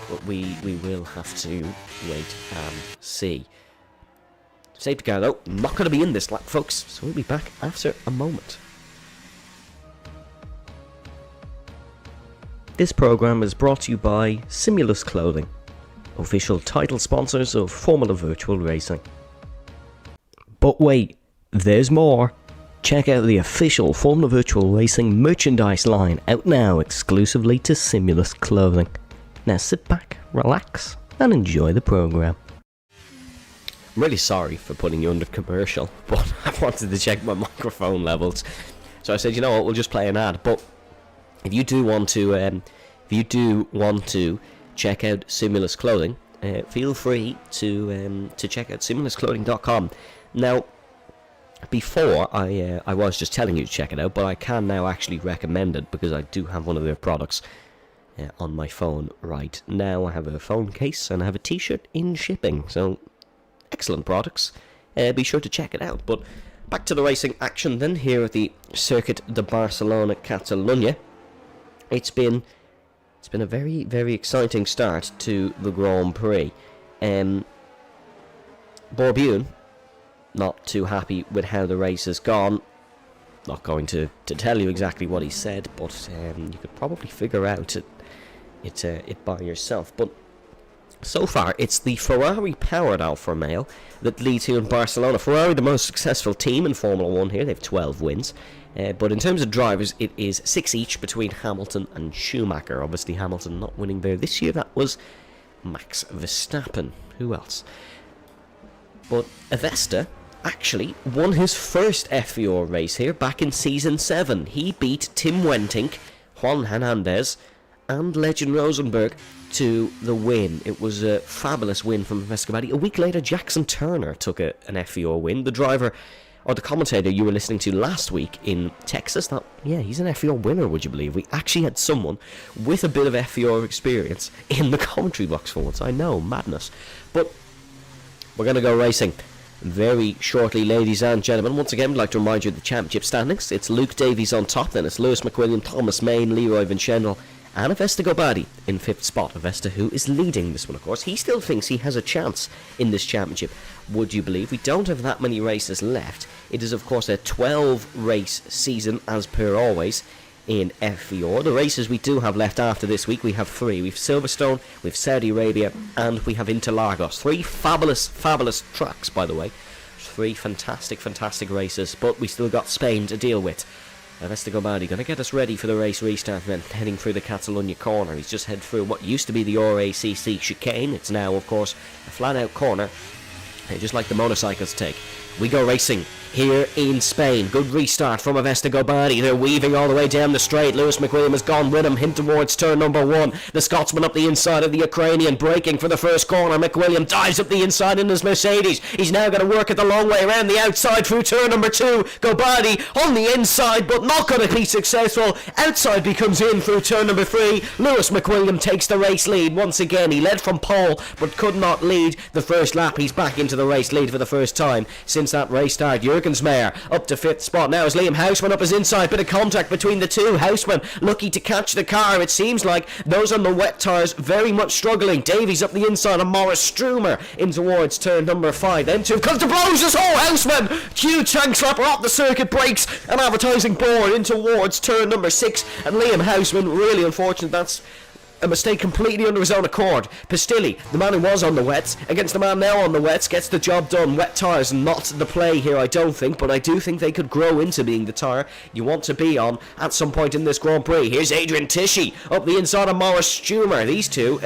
but we will have to wait and see. Safety car though, not going to be in this lap, folks, so we'll be back after a moment. This program is brought to you by Simulus Clothing, official title sponsors of Formula Virtual Racing. But wait, there's more. Check out the official Formula Virtual Racing merchandise line out now exclusively to Simulus Clothing. Now sit back, relax, and enjoy the program. I'm really sorry for putting you under commercial, but I wanted to check my microphone levels. So I said, you know what, we'll just play an ad. But if you do want to check out Simulus Clothing, feel free to check out simulusclothing.com. Now, before I was just telling you to check it out, but I can now actually recommend it because I do have one of their products on my phone right now. I have a phone case and I have a t-shirt in shipping, so excellent products. Be sure to check it out. But back to the racing action then, here at the Circuit de Barcelona Catalunya. It's been a very, very exciting start to the Grand Prix. Bourbion, not too happy with how the race has gone. Not going to tell you exactly what he said, but you could probably figure out it by yourself. But so far, it's the Ferrari-powered Alfa Romeo that leads here in Barcelona. Ferrari, the most successful team in Formula 1 here. They have 12 wins. But in terms of drivers, it is 6 each between Hamilton and Schumacher. Obviously, Hamilton not winning there this year. That was Max Verstappen. Who else? But Avesta actually won his first FVR race here back in Season 7. He beat Tim Wentink, Juan Hernandez, and Legend Rosenberg to the win. It was a fabulous win from Vescovadi. A week later, Jackson Turner took an FVR win. The driver, or the commentator you were listening to last week in Texas, thought, yeah, he's an FVR winner, would you believe? We actually had someone with a bit of FVR experience in the commentary box for once. I know, madness. But we're going to go racing very shortly, ladies and gentlemen. Once again, I'd like to remind you of the championship standings. It's Luke Davies on top, then it's Lewis McWilliam, Thomas Main, Leroy Vincendel, and Avesta Gobadi in 5th spot. Avesta, who is leading this one, of course. He still thinks he has a chance in this championship, would you believe? We don't have that many races left. It is, of course, a 12-race season, as per always, in FVR. The races we do have left after this week, we have 3. We have Silverstone, we have Saudi Arabia, and we have Interlagos. 3 fabulous, fabulous tracks, by the way. 3 fantastic, fantastic races, but we still got Spain to deal with. Avesta Gobadi going to get us ready for the race restart, then heading through the Catalunya corner. He's just headed through what used to be the RACC chicane. It's now, of course, a flat-out corner, just like the motorcycles take. We go racing here in Spain. Good restart from Avesta Gobadi. They're weaving all the way down the straight. Lewis McWilliam has gone with him towards turn number 1. The Scotsman up the inside of the Ukrainian, braking for the first corner. McWilliam dives up the inside in his Mercedes. He's now going to work it the long way around the outside through turn number 2. Gobadi on the inside, but not going to be successful. Outside becomes in through turn number 3. Lewis McWilliam takes the race lead once again. He led from pole, but could not lead the first lap. He's back into the race lead for the first time since that race start. Jurgensmeyer up to 5th spot. Now is Liam Houseman up his inside. Bit of contact between the two. Houseman lucky to catch the car. It seems like those on the wet tyres very much struggling. Davies up the inside and Morris Strumer in towards turn number 5. Then 2 comes to blows us. Oh, Houseman! Huge tank slapper off the circuit brakes and advertising board in towards turn number 6. And Liam Houseman, really unfortunate. That's a mistake completely under his own accord. Pistilli, the man who was on the wets, against the man now on the wets, gets the job done. Wet tyres not the play here, I don't think, but I do think they could grow into being the tyre you want to be on at some point in this Grand Prix. Here's Adrian Tishy up the inside of Morris Strumer. These two,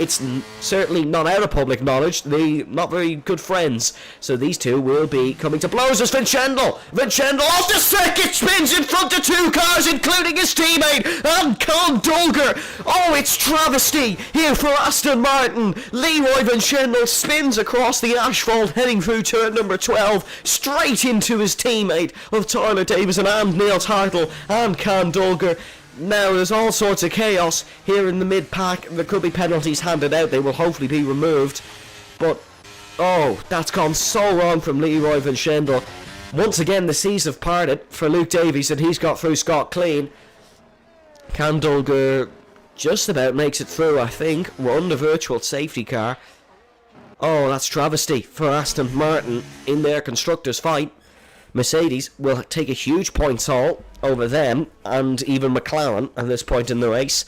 it's certainly not out of public knowledge, they're not very good friends, so these two will be coming to blows as Vincendel off the circuit, spins in front of 2 cars, including his teammate, and Con Dulger. Oh, it's travesty here for Aston Martin. Leroy Vincendel spins across the asphalt, heading through turn number 12, straight into his teammate of Tyler Davison and Neil Tartle and Con Dulger. Now, there's all sorts of chaos here in the mid-pack. There could be penalties handed out. They will hopefully be removed. But, oh, that's gone so wrong from Leroy Vincendel. Once again, the seas have parted for Luke Davies, and he's got through scot clean. Kandulger just about makes it through, I think. Won the virtual safety car. Oh, that's travesty for Aston Martin in their constructors' fight. Mercedes will take a huge points haul over them and even McLaren at this point in the race.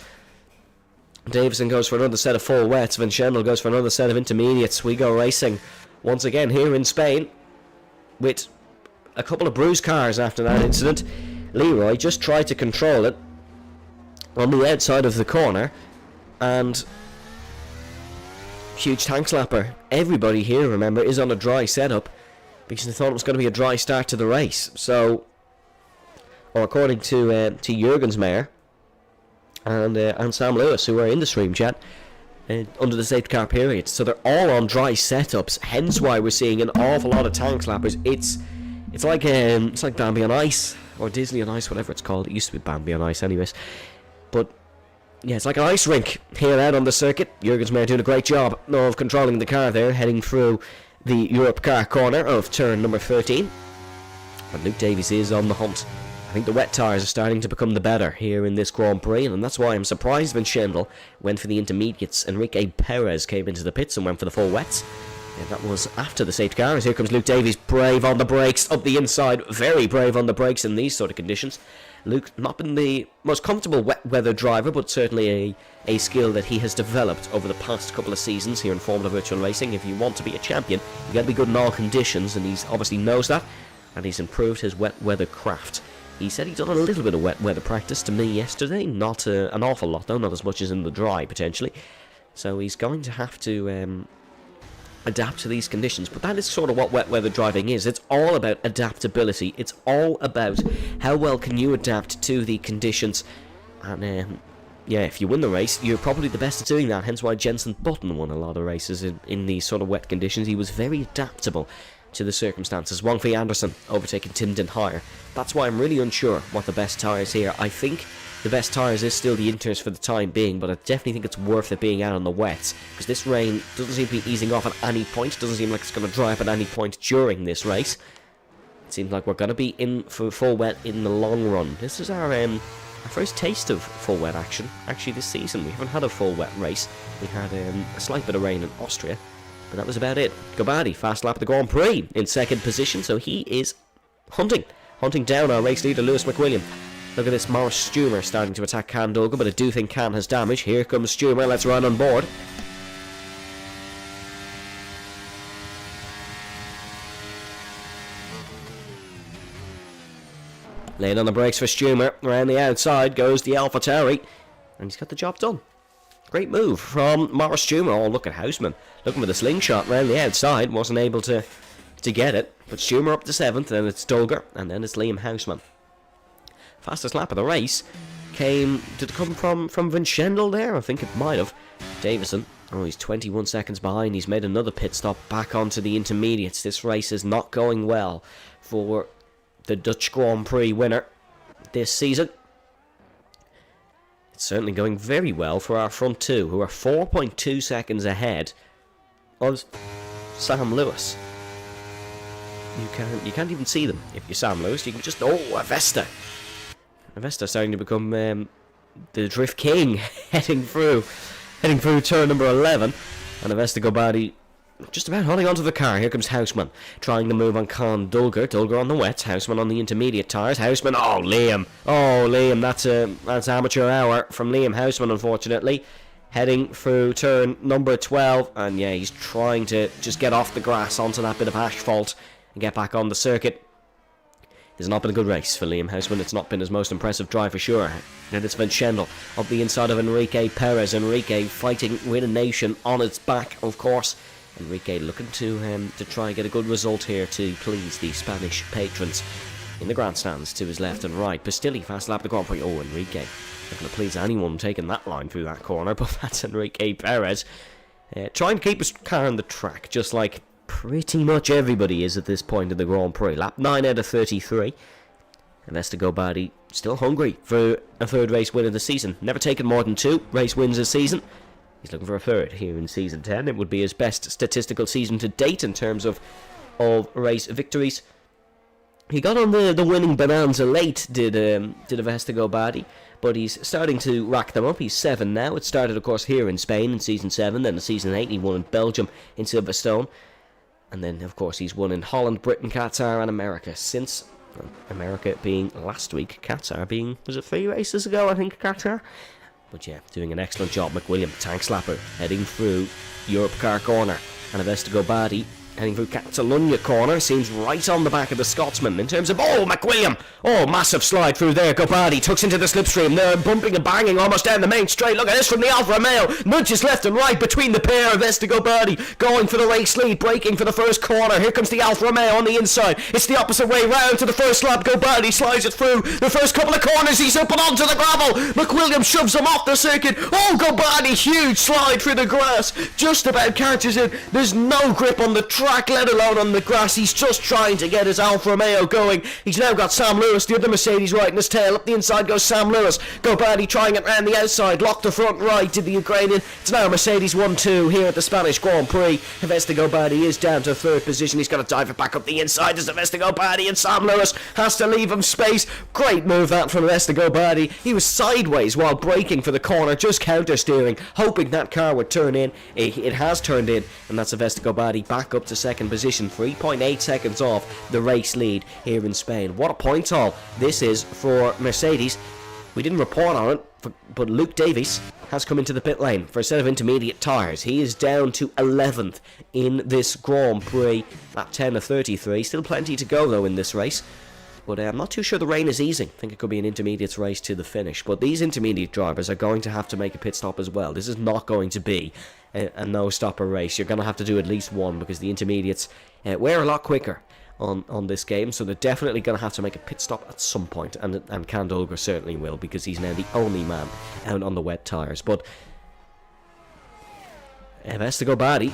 Davison goes for another set of full wets. Vincendel goes for another set of intermediates. We go racing once again here in Spain with a couple of bruised cars after that incident. Leroy just tried to control it on the outside of the corner and huge tank slapper. Everybody here, remember, is on a dry setup because they thought it was going to be a dry start to the race. So, or according to Jurgensmeyer and Sam Lewis, who are in the stream chat, under the safety car period. So they're all on dry setups, hence why we're seeing an awful lot of tank slappers. It's like Bambi on Ice, or Disney on Ice, whatever it's called. It used to be Bambi on Ice anyways. But Yeah, it's like an ice rink here out on the circuit. Jurgen's Mayer doing a great job of controlling the car there, heading through the Europe car corner of turn number 13. And Luke Davies is on the hunt. I think the wet tyres are starting to become the better here in this Grand Prix, and that's why I'm surprised when Schendel went for the intermediates. Enrique Perez came into the pits and went for the full wets. And that was after the safety car, as here comes Luke Davies, brave on the brakes, up the inside, very brave on the brakes in these sort of conditions. Luke, not been the most comfortable wet weather driver, but certainly a skill that he has developed over the past couple of seasons here in Formula Virtual Racing. If you want to be a champion, you got to be good in all conditions, and he obviously knows that, and he's improved his wet weather craft. He said he'd done a little bit of wet weather practice to me yesterday, not an awful lot though, not as much as in the dry potentially. So he's going to have to adapt to these conditions, but that is sort of what wet weather driving is. It's all about adaptability. It's all about how well can you adapt to the conditions, and yeah, if you win the race, you're probably the best at doing that, hence why Jenson Button won a lot of races in these sort of wet conditions. He was very adaptable to the circumstances. Wang Fei Anderson overtaking Tim Den Higher. That's why I'm really unsure what the best tyres here. I think the best tyres is still the Inters for the time being, but I definitely think it's worth it being out on the wets, because this rain doesn't seem to be easing off at any point. Doesn't seem like it's going to dry up at any point during this race. It seems like we're going to be in for full wet in the long run. This is our first taste of full wet action, actually, this season. We haven't had a full wet race. We had a slight bit of rain in Austria, but that was about it. Gobadi, fast lap of the Grand Prix, in second position, so he is hunting down our race leader, Lewis McWilliam. Look at this, Morris Stumer starting to attack Can Doga, but I do think Can has damage. Here comes Stumer, let's run on board. Laying on the brakes for Stumer. Around the outside goes the AlphaTauri, and he's got the job done. Great move from Morris Stumer. Oh, look at Houseman looking for the slingshot around the outside. Wasn't able to get it. But Stumer up to 7th, then it's Dulger, and then it's Liam Houseman. Fastest lap of the race did it come from Van Schendel there? I think it might have. Davison, oh, he's 21 seconds behind. He's made another pit stop back onto the intermediates. This race is not going well for the Dutch Grand Prix winner this season. It's certainly going very well for our front two, who are 4.2 seconds ahead of Sam Lewis. You can't even see them if you're Sam Lewis. You can just Avesta starting to become the drift king, heading through turn number 11, and Avesta Gobadi just about holding onto the car. Here comes Houseman trying to move on Con Dulger on the wets, Houseman on the intermediate tyres. Houseman, Liam, that's amateur hour from Liam Houseman, unfortunately, heading through turn number 12, and yeah, he's trying to just get off the grass onto that bit of asphalt and get back on the circuit. It's not been a good race for Liam Houseman. It's not been his most impressive drive for sure. And it's Van Schendel up the inside of Enrique Perez. Enrique fighting with a nation on its back, of course. Enrique looking to try and get a good result here to please the Spanish patrons in the grandstands to his left and right. Pastilli fast lap the Grand Prix. Oh, Enrique, not going to please anyone taking that line through that corner, but that's Enrique Perez trying to keep his car on the track, just like pretty much everybody is at this point in the Grand Prix. Lap 9 out of 33. And Avesta Gobadi still hungry for a third race win of the season. Never taken more than 2 race wins a season. He's looking for a third here in season 10. It would be his best statistical season to date in terms of race victories. He got on the winning bonanza late, did Avesta Gobadi, but he's starting to rack them up. He's 7 now. It started, of course, here in Spain in season 7, then in season 8 he won in Belgium in Silverstone. And then, of course, he's won in Holland, Britain, Qatar, and America since. America being last week, Qatar being, was it 3 races ago, I think, Qatar? But yeah, doing an excellent job. McWilliam, tank slapper, heading through Europe car corner. And Avesta Gobadi heading through Catalonia corner, seems right on the back of the Scotsman in terms of, McWilliam! Massive slide through there, Gobadi tucks into the slipstream, they're bumping and banging almost down the main straight. Look at this from the Alfa Romeo, nudges left and right between the pair. Avesta Gobadi going for the race lead, braking for the first corner. Here comes the Alfa Romeo on the inside, it's the opposite way round to the first lap. Gobadi slides it through the first couple of corners, he's up and onto the gravel. McWilliam shoves him off the circuit. Gobadi, huge slide through the grass, just about catches it. There's no grip on the track. track, let alone on the grass. He's just trying to get his Alfa Romeo going. He's now got Sam Lewis, the other Mercedes, right in his tail. Up the inside goes Sam Lewis. Gobadi trying it round the outside, locked the front right to the Ukrainian. It's now Mercedes 1-2 here at the Spanish Grand Prix. Vesta Gobadi is down to third position. He's got to dive it back up the inside as Vesta Gobadi, and Sam Lewis has to leave him space. Great move that from Vesta Gobadi. He was sideways while braking for the corner, just counter steering, hoping that car would turn in. It has turned in, and that's Vesta Gobadi back up to second position, 3.8 seconds off the race lead here in Spain. What a point haul this is for Mercedes. We didn't report on it, but Luke Davies has come into the pit lane for a set of intermediate tyres. He is down to 11th in this Grand Prix at 10 of 33. Still plenty to go though in this race. But I'm not too sure the rain is easing. I think it could be an intermediates race to the finish. But these intermediate drivers are going to have to make a pit stop as well. This is not going to be a no-stopper race. You're going to have to do at least one because the intermediates wear a lot quicker on this game. So they're definitely going to have to make a pit stop at some point. And Kandolger certainly will, because he's now the only man out on the wet tyres. But Vesta Gobadi,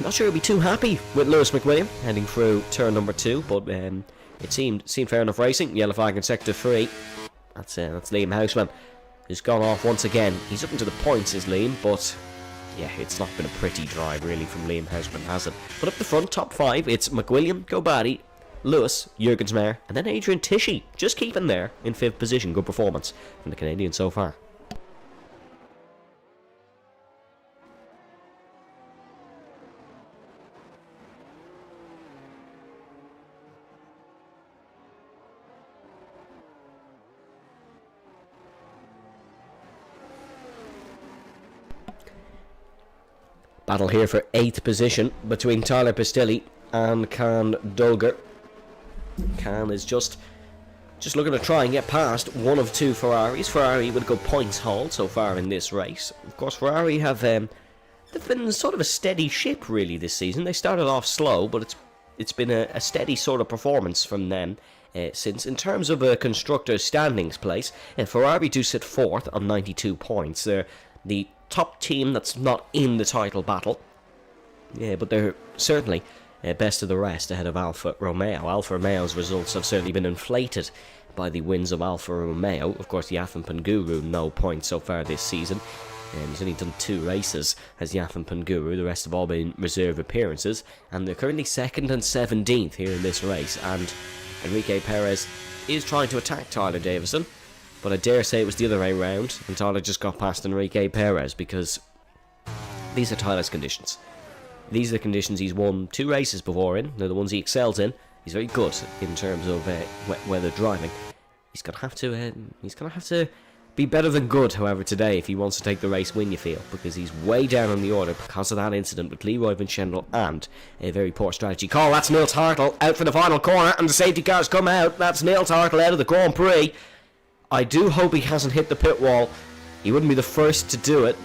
not sure he'll be too happy with Lewis McWilliam heading through turn number 2. But it seemed fair enough racing. Yellow flag in sector 3. That's Liam Houseman, who's gone off once again. He's up into the points, is Liam, but yeah, it's not been a pretty drive really from Liam Houseman, has it? But up the front, top 5, it's McWilliam, Gobadi, Lewis, Jurgensmeyer, and then Adrian Tishy, just keeping there in 5th position. Good performance from the Canadian so far. Battle here for 8th position between Tyler Pistilli and Can Dolger. Can is just looking to try and get past one of 2 Ferraris. Ferrari with a good points haul so far in this race. Of course, Ferrari have they've been sort of a steady ship really this season. They started off slow, but it's been a steady sort of performance from them since. In terms of a constructor's standings place, Ferrari do sit 4th on 92 points. They're the top team that's not in the title battle, but they're certainly best of the rest ahead of Alfa Romeo. Alfa Romeo's results have certainly been inflated by the wins of Alfa Romeo. Of course, Yathan Panguru, no points so far this season. He's only done 2 races as Yathan Panguru. The rest have all been reserve appearances, and they're currently 2nd and 17th here in this race. And Enrique Perez is trying to attack Tyler Davison, but I dare say it was the other way around, and Tyler just got past Enrique Perez, because these are Tyler's conditions. These are the conditions he's won 2 races before in. They're the ones he excels in. He's very good in terms of wet weather driving. He's gonna have to be better than good, however, today if he wants to take the race win, you feel, because he's way down on the order because of that incident with Leroy Vincendel and a very poor strategy call. That's Neil Tartle out for the final corner, and the safety cars come out. That's Neil Tartle out of the Grand Prix. I do hope he hasn't hit the pit wall. He wouldn't be the first to do it.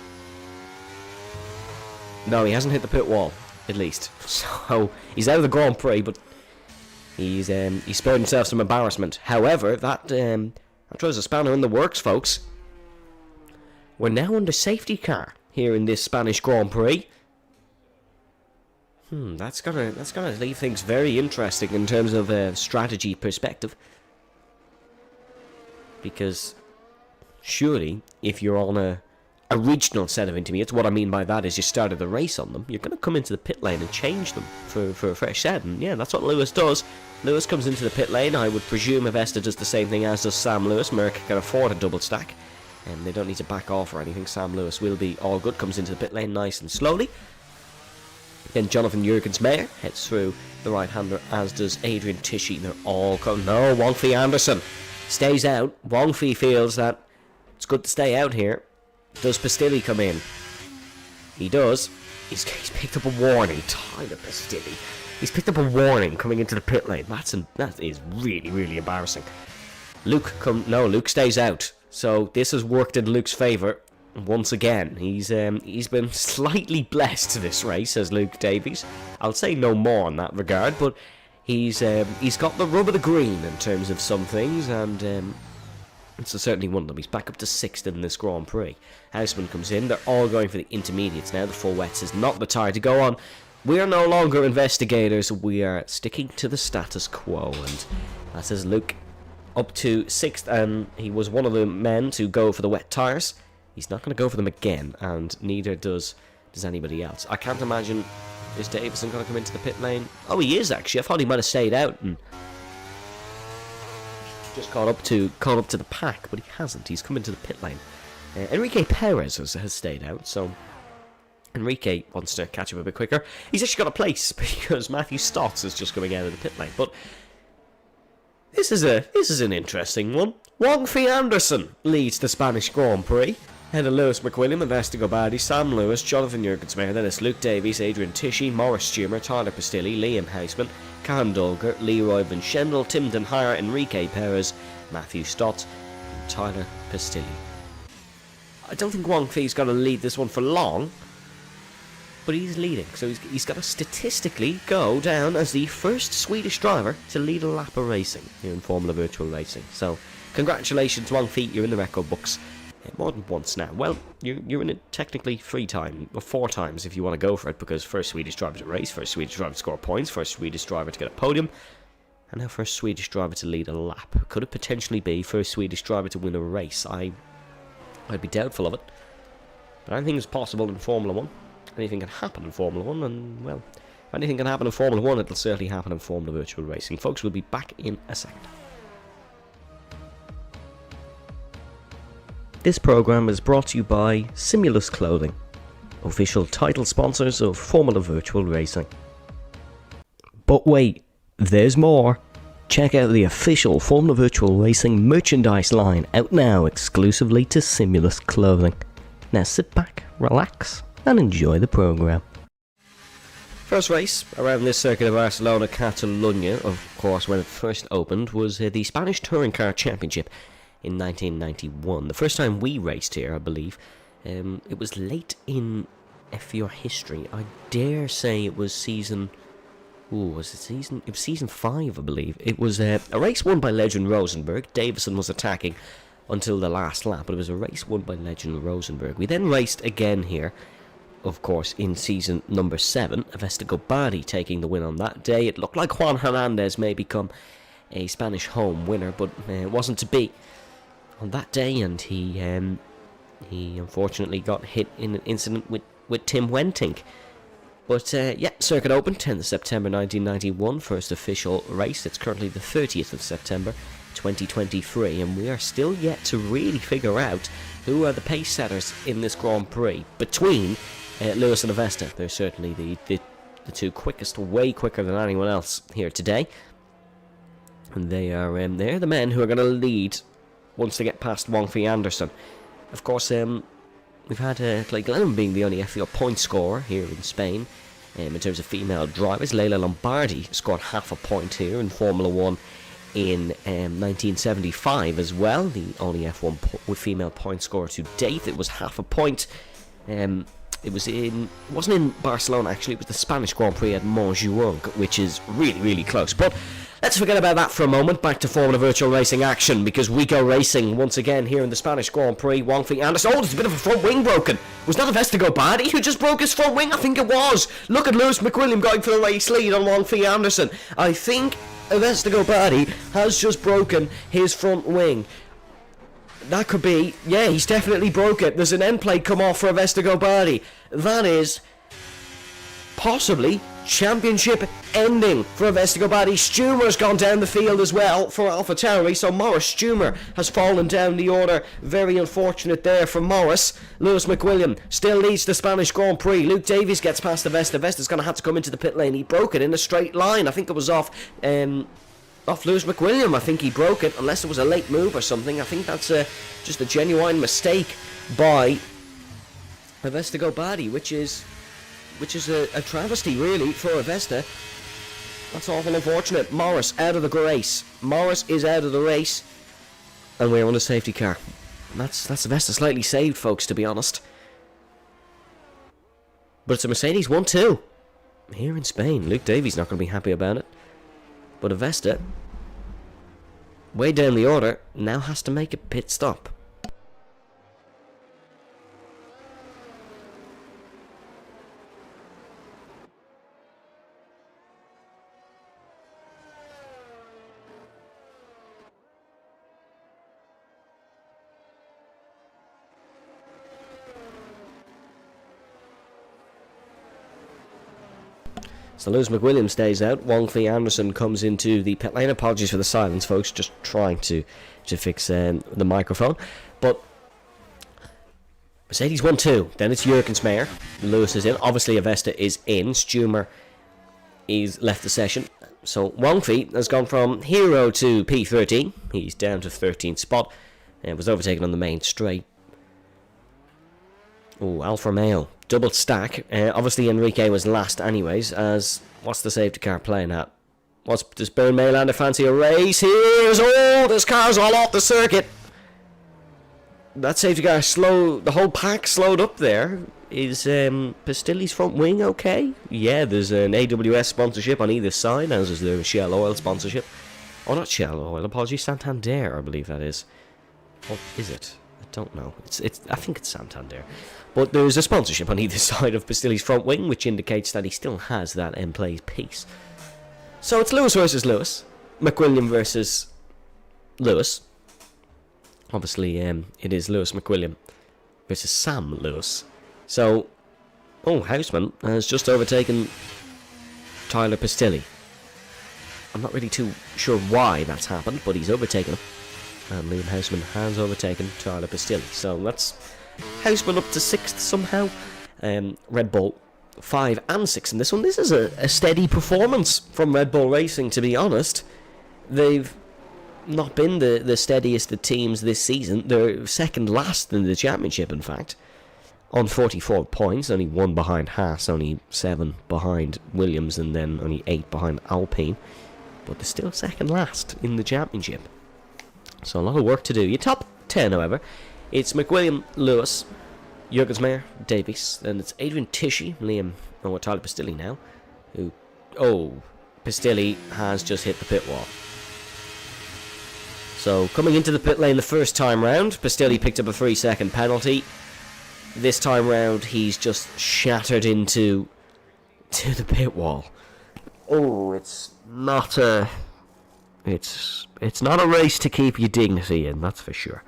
No, he hasn't hit the pit wall, at least. So, he's out of the Grand Prix, but he's spared himself some embarrassment. However, that throws a spanner in the works, folks. We're now under safety car here in this Spanish Grand Prix. That's gonna leave things very interesting in terms of a strategy perspective. Because surely, if you're on a regional set of intermediates, what I mean by that is you started the race on them, you're going to come into the pit lane and change them for a fresh set. And yeah, that's what Lewis does. Lewis comes into the pit lane. I would presume Avesta does the same thing as does Sam Lewis. Merck can afford a double stack, and they don't need to back off or anything. Sam Lewis will be all good. Comes into the pit lane nice and slowly. Then Jonathan Jurgensmeyer heads through the right-hander, as does Adrian Tishy. They're all coming. No, Wongfi Anderson stays out. Wongfi feels that it's good to stay out here. Does Pistilli come in? He does. He's picked up a warning. Tyler Pistilli. He's picked up a warning coming into the pit lane. That is really, really embarrassing. Luke stays out. So this has worked in Luke's favour once again. He's been slightly blessed this race as Luke Davies. I'll say no more in that regard, but he's got the rub of the green in terms of some things, and it's certainly one of them. He's back up to 6th in this Grand Prix. Houseman comes in. They're all going for the intermediates now. The full wets is not the tyre to go on. We are no longer investigators, we are sticking to the status quo. And that says Luke up to 6th, and he was one of the men to go for the wet tyres. He's not going to go for them again, and neither does anybody else. I can't imagine, is Davison going to come into the pit lane? Oh, he is actually. I thought he might have stayed out and just caught up to the pack, but he hasn't. He's come into the pit lane. Enrique Perez has stayed out, so Enrique wants to catch up a bit quicker. He's actually got a place because Matthew Stotts is just coming out of the pit lane. But this is an interesting one. Wang Fei Anderson leads the Spanish Grand Prix. Ahead of Lewis McWilliam, Avesta Sam Lewis, Jonathan Jurgensmeyer, then it's Luke Davies, Adrian Tishy, Maurice Stumer, Tyler Pastilli, Liam Houseman, Cam Dolger, Leroy Van Schendel, Tim Denhire, Enrique Perez, Matthew Stott, and Tyler Pastilli. I don't think Wang Fei's going to lead this one for long, but he's leading, so he's got to statistically go down as the first Swedish driver to lead a lap of racing here in Formula Virtual Racing. So, congratulations, Wang Fei, you're in the record books. More than once now. Well, you're in it technically 3 times, or 4 times if you want to go for it, because first Swedish driver to race, first Swedish driver to score points, first Swedish driver to get a podium, and now first Swedish driver to lead a lap. Could it potentially be first Swedish driver to win a race? I'd be doubtful of it, but anything is possible in Formula 1. Anything can happen in Formula 1, and well, if anything can happen in Formula 1, it'll certainly happen in Formula Virtual Racing. Folks, we'll be back in a second. This program is brought to you by Simulus Clothing, official title sponsors of Formula Virtual Racing. But wait, there's more. Check out the official Formula Virtual Racing merchandise line out now exclusively to Simulus Clothing. Now sit back, relax, and enjoy the program. First race around this circuit of Barcelona, Catalunya, of course, when it first opened, was the Spanish Touring Car Championship in 1991. The first time we raced here, I believe. It was late in FVR history. I dare say it was season... Ooh, was it season... It was season 5, I believe. It was a race won by Legend Rosenberg. Davison was attacking until the last lap, but it was a race won by Legend Rosenberg. We then raced again here, of course, in season number 7. Avesta Gobadi taking the win on that day. It looked like Juan Hernandez may become a Spanish home winner, but it wasn't to be on that day, and he unfortunately got hit in an incident with Tim Wenting. But yeah, Circuit Open, 10th September 1991, first official race. It's currently the 30th of September 2023, and we are still yet to really figure out who are the pace setters in this Grand Prix between Lewis and Avesta. They're certainly the two quickest, way quicker than anyone else here today, and they're the men who are going to lead once they get past Wang Fei Anderson. Of course, we've had Clay Glennon being the only FVR point scorer here in Spain. In terms of female drivers, Leila Lombardi scored half a point here in Formula 1 in 1975 as well. The only F1 with female point scorer to date. It was half a point. It wasn't in Barcelona actually, it was the Spanish Grand Prix at Montjuic, which is really, really close. But let's forget about that for a moment. Back to Formula Virtual Racing action, because we go racing once again here in the Spanish Grand Prix. Wang Fei Anderson. Oh, there's a bit of a front wing broken. Was that Avesta Gobadi who just broke his front wing? I think it was. Look at Lewis McWilliam going for the race lead on Wang Fei Anderson. I think Avesta Gobadi has just broken his front wing. That could be, yeah, he's definitely broke it. There's an end plate come off for Avesta Gobadi. That is possibly championship ending for Avesta Gobadi. Stumer's gone down the field as well for AlphaTauri, so Maurice Stumer has fallen down the order. Very unfortunate there for Maurice. Lewis McWilliam still leads the Spanish Grand Prix. Luke Davies gets past Avesta. Avesta's going to have to come into the pit lane. He broke it in a straight line. I think it was off Lewis McWilliam. I think he broke it, unless it was a late move or something. I think that's just a genuine mistake by Avesta Gobadi, which is a travesty really for Avesta. That's awful unfortunate. Morris out of the race. Morris is out of the race, and we're on a safety car. That's Avesta slightly saved, folks, to be honest. But it's a Mercedes 1-2 here in Spain. Luke Davies not going to be happy about it. But Avesta, way down the order, now has to make a pit stop. So Lewis McWilliam stays out. Wong-Fei Anderson comes into the pit lane. Apologies for the silence, folks. Just trying to fix the microphone. But Mercedes 1-2. Then it's Jürgens-Meyer. Lewis is in. Obviously, Avesta is in. Stumer is left the session. So Wong-Fei has gone from hero to P13. He's down to 13th spot. And was overtaken on the main straight. Oh, Alfa Romeo. Double stack. Obviously, Enrique was last anyways, as... What's the safety car playing at? Does Bern Maylander fancy a race? Here's... Oh, this car's all off the circuit. That safety car the whole pack slowed up there. Is Pastilli's front wing okay? Yeah, there's an AWS sponsorship on either side, as is the Shell Oil sponsorship. Oh, not Shell Oil, apologies, Santander, I believe that is. Or is it? I don't know. I think it's Santander. But there's a sponsorship on either side of Pastilli's front wing, which indicates that he still has that in-play piece. So it's Lewis versus Lewis. McWilliam versus Lewis. Obviously, it is Lewis McWilliam versus Sam Lewis. So, Houseman has just overtaken Tyler Pastilli. I'm not really too sure why that's happened, but he's overtaken him. And Liam Houseman has overtaken Tyler Pastilli. So that's Houseman up to 6th somehow. Red Bull 5 and 6 in this one. This is a steady performance from Red Bull Racing, to be honest. They've not been the steadiest of teams this season. They're second last in the championship, in fact, on 44 points. Only 1 behind Haas, only 7 behind Williams, and then only 8 behind Alpine. But they're still second last in the championship. So a lot of work to do. Your top 10, however, it's McWilliam, Lewis, Jürgens-Meyer, Davies, and it's Adrian Tishy, Tyler Pastilli now, Pastilli has just hit the pit wall. So coming into the pit lane the first time round, Pastilli picked up a 3-second penalty. This time round, he's just shattered into the pit wall. Oh, it's not a race to keep your dignity in, that's for sure.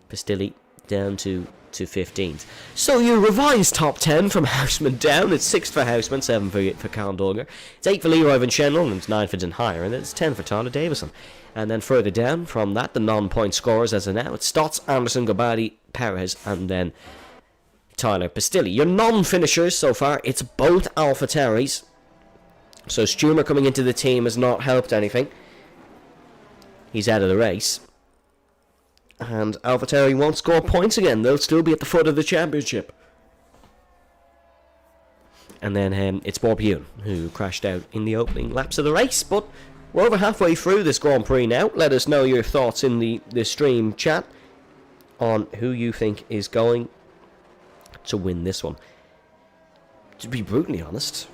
Pastilli down to 15th. So your revised top 10 from Houseman down. It's 6th for Houseman, 7 for Carl Dolger. It's 8 for Leroy Van Schendel, and it's 9 for Den Hyer, and it's 10 for Tyler Davison. And then further down from that, the non-point scorers as of now, it's Stotts, Anderson, Gabadi, Perez, and then Tyler Pastilli. Your non-finishers so far, it's both AlphaTauris. So Stumer coming into the team has not helped anything. He's out of the race. And AlphaTauri won't score points again. They'll still be at the foot of the championship. And then it's Bob Hune, who crashed out in the opening laps of the race. But we're over halfway through this Grand Prix now. Let us know your thoughts in the stream chat on who you think is going to win this one. To be brutally honest,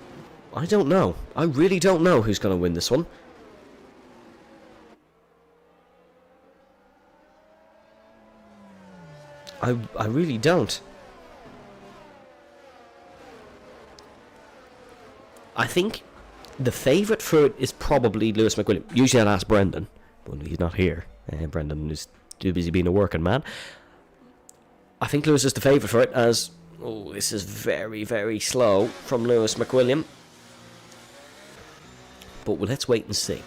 I don't know. I really don't know who's going to win this one. I really don't. I think the favourite for it is probably Lewis McWilliam. Usually I'd ask Brendan, but he's not here. Brendan is too busy being a working man. I think Lewis is the favourite for it, as... Oh, this is very, very slow from Lewis McWilliam. But let's wait and see.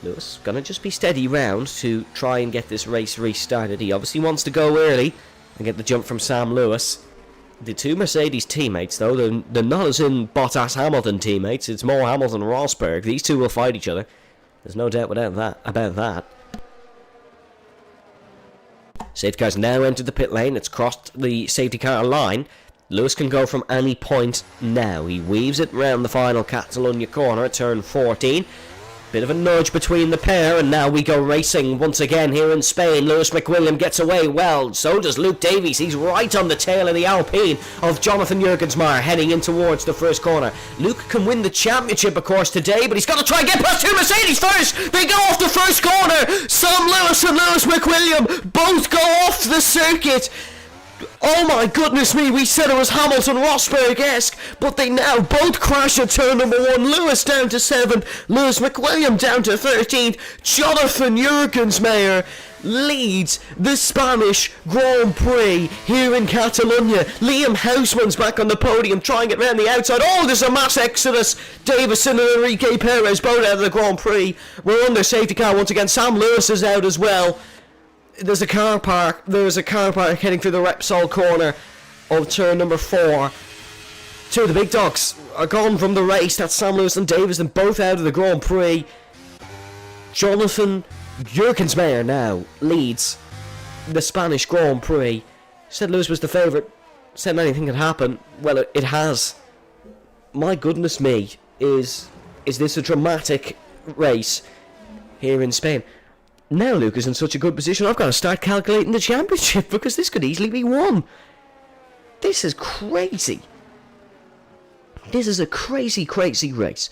Lewis gonna just be steady round to try and get this race restarted. He obviously wants to go early and get the jump from Sam Lewis. The two Mercedes teammates, though, they're not as in Bottas-Hamilton teammates. It's more Hamilton-Rosberg. These two will fight each other. There's no doubt about that. Safety car's now entered the pit lane. It's crossed the safety car line. Lewis can go from any point now. He weaves it round the final Catalunya corner at turn 14. Bit of a nudge between the pair, and now we go racing once again here in Spain. Lewis McWilliam gets away well, so does Luke Davies. He's right on the tail of the Alpine of Jonathan Jürgens-Meyer, heading in towards the first corner. Luke can win the championship, of course, today, but he's got to try and get past two Mercedes first. They go off the first corner. Sam Lewis and Lewis McWilliam both go off the circuit. Oh my goodness me, we said it was Hamilton-Rosberg-esque, but they now both crash at turn number 1. Lewis down to 7th, Lewis McWilliam down to 13th, Jonathan Jürgens-Meyer leads the Spanish Grand Prix here in Catalonia. Liam Houseman's back on the podium, trying it around the outside. Oh, there's a mass exodus. Davison and Enrique Perez both out of the Grand Prix. We're under safety car once again. Sam Lewis is out as well. There's a car park. There's a car park heading through the Repsol corner of turn number 4. Two of the big dogs are gone from the race. That's Sam Lewis and Davison, both out of the Grand Prix. Jonathan Jurgensmeyer now leads the Spanish Grand Prix. Said Lewis was the favourite. Said anything could happen. Well, it has. My goodness me, is this a dramatic race here in Spain? Now Luke is in such a good position, I've got to start calculating the championship, because this could easily be won. This is crazy. This is a crazy, crazy race.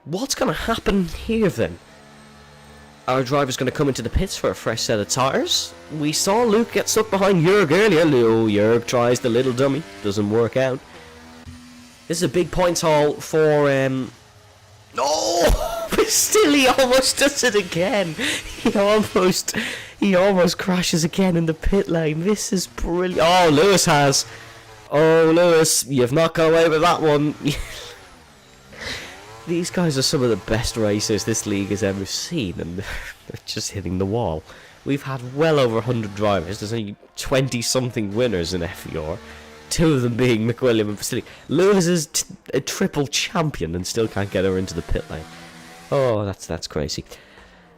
What's going to happen here then? Our driver's going to come into the pits for a fresh set of tyres. We saw Luke get stuck behind Jurg earlier. Jurg tries the little dummy. Doesn't work out. This is a big points haul for... Oh! Still, he almost does it again. He almost crashes again in the pit lane. This is brilliant. Oh, Lewis has. Oh, Lewis, you've not got away with that one. These guys are some of the best racers this league has ever seen, and they're just hitting the wall. We've had well over 100 drivers. There's only 20-something winners in FVR. 2 of them being McWilliam and Vasily. Lewis is a triple champion and still can't get her into the pit lane. Oh, that's crazy.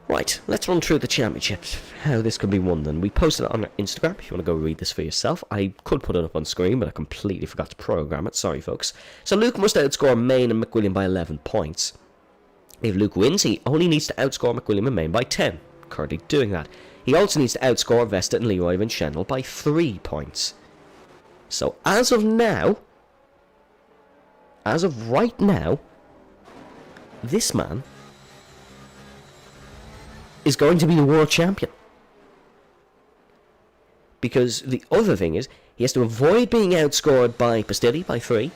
Right, let's run through the championships. How this could be won then. We posted it on our Instagram if you want to go read this for yourself. I could put it up on screen, but I completely forgot to program it. Sorry, folks. So Luke must outscore Main and McWilliam by 11 points. If Luke wins, he only needs to outscore McWilliam and Main by 10. Currently doing that. He also needs to outscore Vesta and Leroy Vincendal by 3 points. So as of now, as of right now, this man is going to be the world champion. Because the other thing is, he has to avoid being outscored by Pastilli by 3.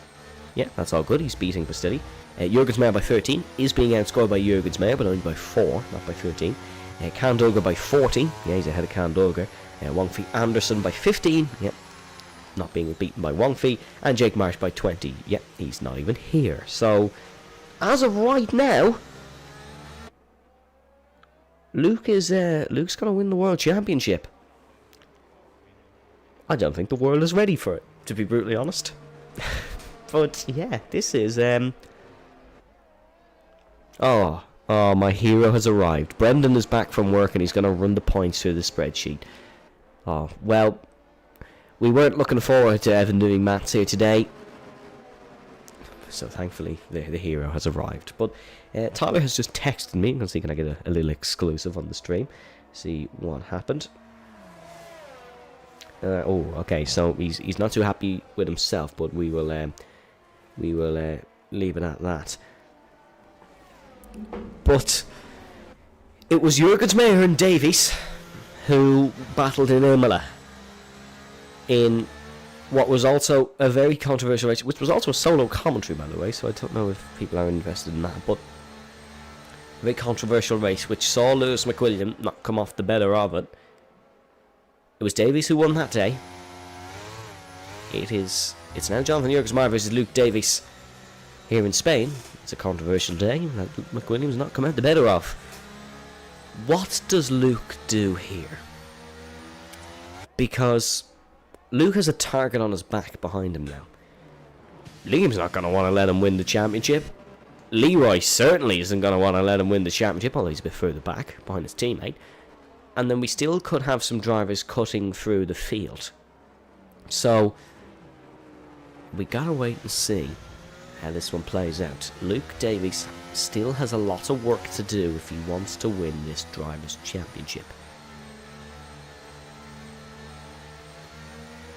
Yeah, that's all good. He's beating Pastilli. Jurgensmeyer by 13 is being outscored by Jurgensmeyer, but only by 4, not by 13. Kandolger by 14. Yeah, he's ahead of Kandolger. Wangfi Anderson by 15. Yeah, not being beaten by Wangfi. And Jake Marsh by 20. Yeah, he's not even here. So, as of right now, Luke's gonna win the world championship. I don't think the world is ready for it, to be brutally honest. But yeah, this is Oh, my hero has arrived. Brendan is back from work and he's gonna run the points through the spreadsheet. Oh, well, we weren't looking forward to Evan doing maths here today. So thankfully, the hero has arrived. But Tyler has just texted me. Let's see, can I get a little exclusive on the stream? See what happened. Oh, okay. So he's not too happy with himself, but we will leave it at that. But it was Jurgensmeyer and Davies who battled in Imola in what was also a very controversial race, which was also a solo commentary, by the way, so I don't know if people are invested in that, but a very controversial race, which saw Lewis McWilliam not come off the better of it. It was Davies who won that day. It's now Jonathan Jurgensmeyer versus Luke Davies here in Spain. It's a controversial day that McWilliam's not come out the better of. What does Luke do here? Because Luke has a target on his back behind him now. Liam's not going to want to let him win the championship. Leroy certainly isn't going to want to let him win the championship, although he's a bit further back behind his teammate. And then we still could have some drivers cutting through the field. So, we got to wait and see how this one plays out. Luke Davies still has a lot of work to do if he wants to win this Drivers' Championship.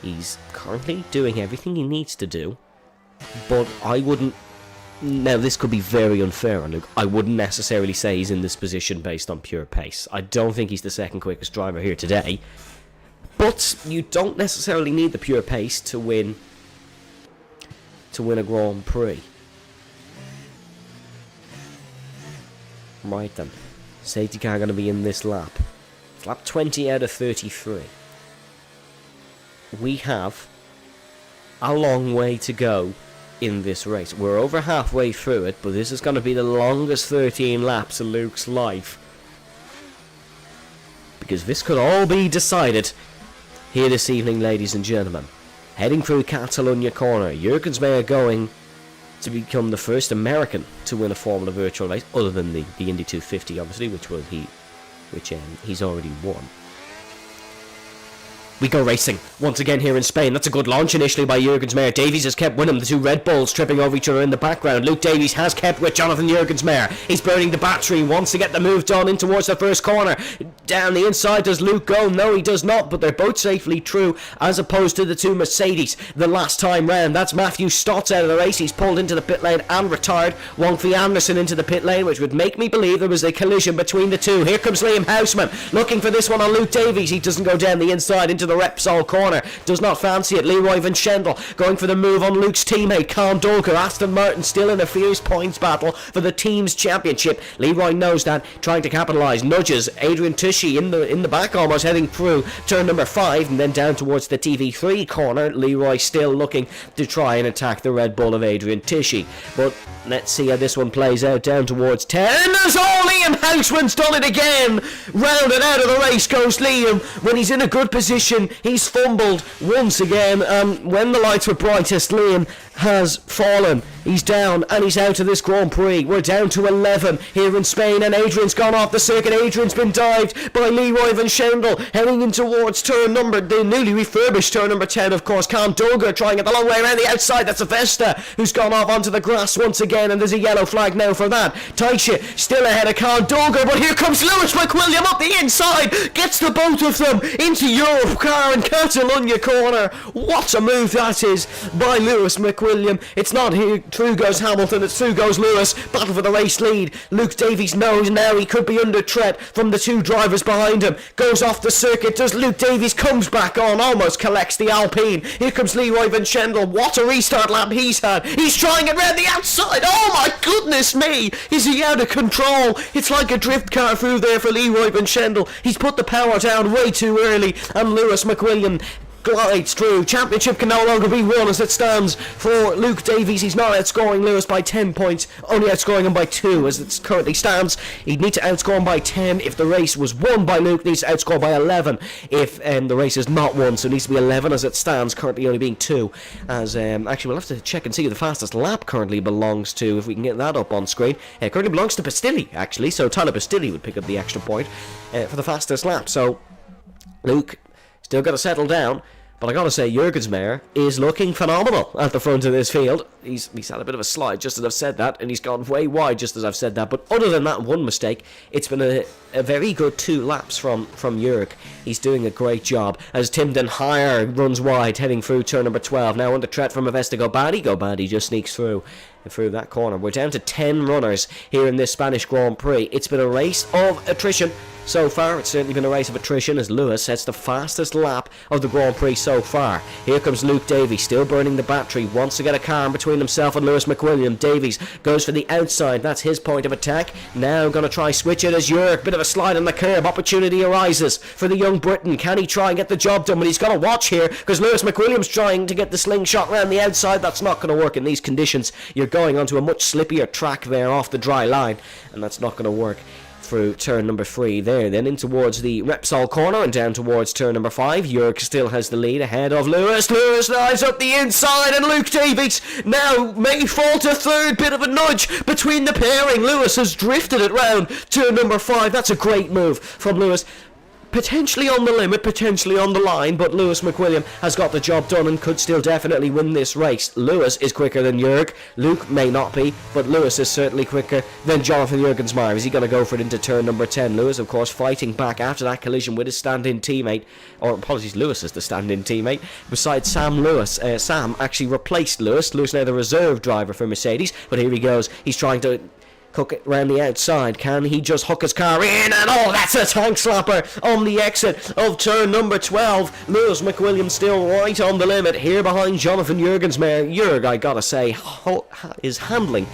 He's currently doing everything he needs to do, but I wouldn't... Now, this could be very unfair on Luke. I wouldn't necessarily say he's in this position based on pure pace. I don't think he's the second quickest driver here today, but you don't necessarily need the pure pace to win a Grand Prix. Right then, safety car going to be in this lap. It's lap 20 out of 33. We have a long way to go in this race. We're over halfway through it, but this is going to be the longest 13 laps of Luke's life. Because this could all be decided here this evening, ladies and gentlemen. Heading through Catalunya corner, Jürgens Mayer going to become the first American to win a Formula Virtual race, other than the Indy 250, obviously, which he's already won. We go racing once again here in Spain. That's a good launch initially by Jürgens Mayer. Davies has kept with him. The two Red Bulls tripping over each other in the background. Luke Davies has kept with Jonathan Jürgens Mayer. He's burning the battery, wants to get the move done in towards the first corner. Down the inside, does Luke go? No, he does not, but they're both safely through, as opposed to the two Mercedes the last time round. That's Matthew Stotts out of the race. He's pulled into the pit lane and retired. Wongfi Anderson into the pit lane, which would make me believe there was a collision between the two. Here comes Liam Houseman, looking for this one on Luke Davies. He doesn't go down the inside into the Repsol corner, does not fancy it. Leroy Van Schendel going for the move on Luke's teammate Carl Dolker. Aston Martin still in a fierce points battle for the team's championship. Leroy knows that, trying to capitalise, nudges Adrian Tushy in the back, almost heading through turn number 5 and then down towards the TV3 corner. Leroy still looking to try and attack the Red Bull of Adrian Tushy, but let's see how this one plays out down towards 10. There's Liam Houseman's done it again. Rounded out of the race goes Liam. When he's in a good position, he's fumbled once again. When the lights were brightest, Liam has fallen. He's down and he's out of this Grand Prix. We're down to 11 here in Spain, and Adrian's gone off the circuit. Adrian's been dived by Leroy Van Schendel, heading in towards the newly refurbished turn number 10, of course. Carl Dolger trying it the long way around the outside. That's Avesta, who's gone off onto the grass once again, and there's a yellow flag now for that. Taisha still ahead of Carl Dolger, but here comes Lewis McWilliam up the inside, gets the both of them into Europe car and Catalunya corner. What a move that is by Lewis McWilliam. It's not here through goes Hamilton, it's through goes Lewis. Battle for the race lead. Luke Davies knows now he could be under threat from the two drivers behind him. Goes off the circuit, does Luke Davies, comes back on, almost collects the Alpine. Here comes Leroy Van Schendel. What a restart lap he's had. He's trying it round the outside. Oh my goodness me, is he out of control? It's like a drift car through there for Leroy Van Schendel. He's put the power down way too early, and Lewis McWilliam glides through. Championship can no longer be won as it stands for Luke Davies. He's not outscoring Lewis by 10 points, only outscoring him by 2 as it currently stands. He'd need to outscore him by 10 if the race was won by Luke. Needs to outscore by 11 if the race is not won, so it needs to be 11 as it stands, currently only being 2. As actually we'll have to check and see who the fastest lap currently belongs to, if we can get that up on screen. It currently belongs to Bastilli, actually, so Tyler Bastilli would pick up the extra point for the fastest lap. So Luke still got to settle down, but I gotta say, Jürgens Mayer is looking phenomenal at the front of this field. He's had a bit of a slide just as I've said that, and he's gone way wide just as I've said that. But other than that one mistake, it's been a very good 2 laps from Jürg. He's doing a great job as Tim Den Heyer runs wide, heading through turn number 12. Now under threat from Avesta Gobadi. Gobadi just sneaks through that corner. We're down to 10 runners here in this Spanish Grand Prix. It's been a race of attrition so far. It's certainly been a race of attrition as Lewis sets the fastest lap of the Grand Prix so far. Here comes Luke Davies, still burning the battery, wants to get a car in between himself and Lewis McWilliam. Davies goes for the outside, that's his point of attack. Now going to try switch it as Jürg, bit of a slide on the curb. Opportunity arises for the young Briton. Can he try and get the job done? But he's got to watch here because Lewis McWilliam's trying to get the slingshot around the outside. That's not going to work in these conditions. You're going onto a much slippier track there off the dry line, and that's not going to work through turn number 3 there. Then in towards the Repsol corner and down towards turn number 5. Jürg still has the lead ahead of Lewis. Lewis lies up the inside, and Luke Davies now may fall to third. Bit of a nudge between the pairing. Lewis has drifted it round turn number 5. That's a great move from Lewis. Potentially on the limit, potentially on the line, but Lewis McWilliam has got the job done and could still definitely win this race. Lewis is quicker than Jürg. Luke may not be, but Lewis is certainly quicker than Jonathan Jürgens Mayer. Is he going to go for it into turn number 10? Lewis, of course, fighting back after that collision with his stand-in teammate, or apologies, Lewis is the stand-in teammate, besides Sam Lewis. Sam actually replaced Lewis. Lewis now the reserve driver for Mercedes, but here he goes. He's trying to hook it round the outside. Can he just hook his car in? And oh, that's a tank slapper on the exit of turn number 12. Lewis McWilliam still right on the limit here behind Jonathan Jürgens Mayer. Jürg, I gotta say, is handling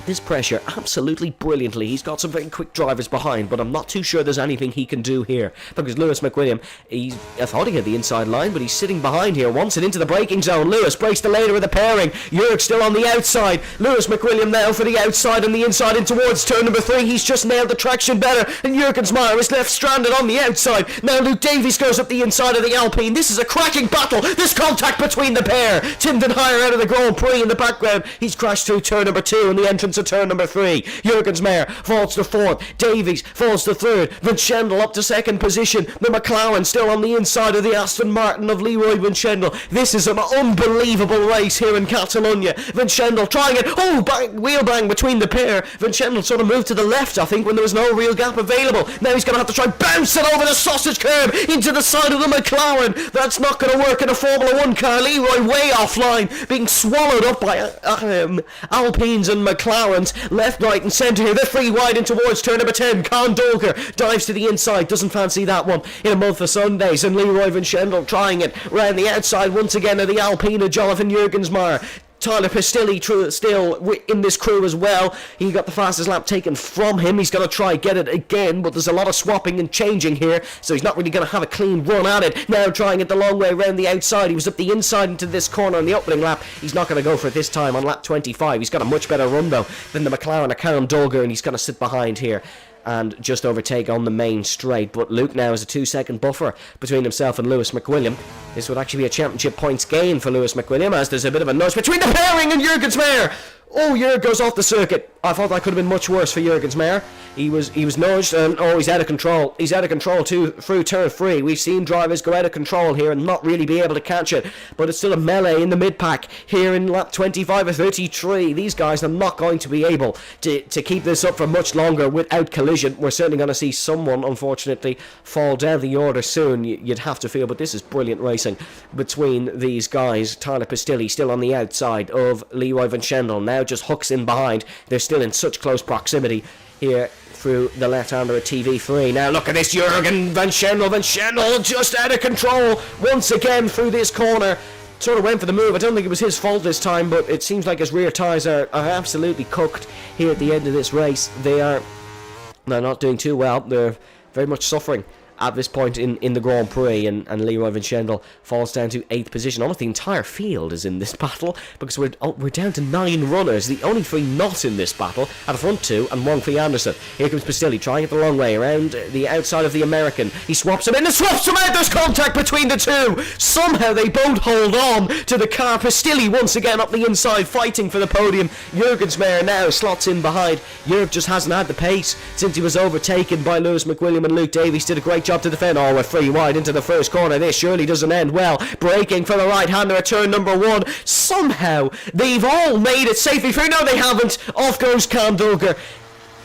this pressure absolutely brilliantly. He's got some very quick drivers behind, but I'm not too sure there's anything he can do here, because Lewis McWilliam, I thought he had the inside line, but he's sitting behind here, wants it into the braking zone. Lewis breaks the later of the pairing. Jurg still on the outside. Lewis McWilliam now for the outside and the inside in towards turn number 3. He's just nailed the traction better, and Jurgensmeyer is left stranded on the outside. Now Luke Davies goes up the inside of the Alpine. This is a cracking battle. This contact between the pair. Tim Den Heijer out of the Grand Prix in the background. He's crashed through turn number 2 and the entrance of turn number 3. Jurgensmeyer falls to 4th. Davies falls to 3rd. Vinchendel up to 2nd position. The McLaren still on the inside of the Aston Martin of Leroy Vinchendel. This is an unbelievable race here in Catalonia. Vinchendel trying it. Oh, bang, wheel bang between the pair. Vinchendel sort of moved to the left, I think, when there was no real gap available. Now he's going to have to try bounce it over the sausage curb into the side of the McLaren. That's not going to work in a Formula 1 car. Leroy way offline, being swallowed up by Alpines and McLarens left, right and centre here. They're free wide in towards turn number 10. Con Dolger dives to the inside, doesn't fancy that one in a month of Sundays, and Leroy Vinchendel trying it round the outside once again of the Alpine of Jonathan Jurgensmeyer. Tyler Pistilli still in this crew as well. He got the fastest lap taken from him. He's going to try get it again, but there's a lot of swapping and changing here, so he's not really going to have a clean run at it. Now trying it the long way around the outside. He was up the inside into this corner on the opening lap. He's not going to go for it this time on lap 25. He's got a much better run though than the McLaren of Callum Dolger, and he's going to sit behind here and just overtake on the main straight. But Luke now has a 2-second buffer between himself and Lewis McWilliam. This would actually be a championship points gain for Lewis McWilliam, as there's a bit of a nudge between the pairing and Jurgensmeyer. Oh, Jurg goes off the circuit. I thought that could have been much worse for Jurgensmeyer. He was nudged, and he's out of control. He's out of control too through turn 3. We've seen drivers go out of control here and not really be able to catch it, but it's still a melee in the mid-pack here in lap 25 or 33. These guys are not going to be able to keep this up for much longer without collision. We're certainly going to see someone, unfortunately, fall down the order soon, you'd have to feel, but this is brilliant racing between these guys. Tyler Pistilli still on the outside of Leroy Vinchendel, now just hooks in behind. They're still in such close proximity here through the left-hander at TV3. Now look at this, Jurgen Vinchendel just out of control once again through this corner. Sort of went for the move. I don't think it was his fault this time, but it seems like his rear tyres are absolutely cooked here at the end of this race. They're not doing too well. They're very much suffering at this point in the Grand Prix, and Leroy Vinchendel falls down to 8th position. Almost the entire field is in this battle, because we're down to 9 runners. The only 3 not in this battle are the front 2 and Wong-Fei Anderson. Here comes Pistilli trying it the long way around the outside of the American. He swaps him in and swaps him out. There's contact between the two. Somehow they both hold on to the car. Pistilli once again up the inside fighting for the podium. Jurgensmeyer now slots in behind. Jurg just hasn't had the pace since he was overtaken by Lewis McWilliam, and Luke Davies did a great job to defend. Oh, we're free wide into the first corner. This surely doesn't end well. Braking for the right-hander at turn number 1. Somehow they've all made it safely through. No, they haven't. Off goes Cam Dolger.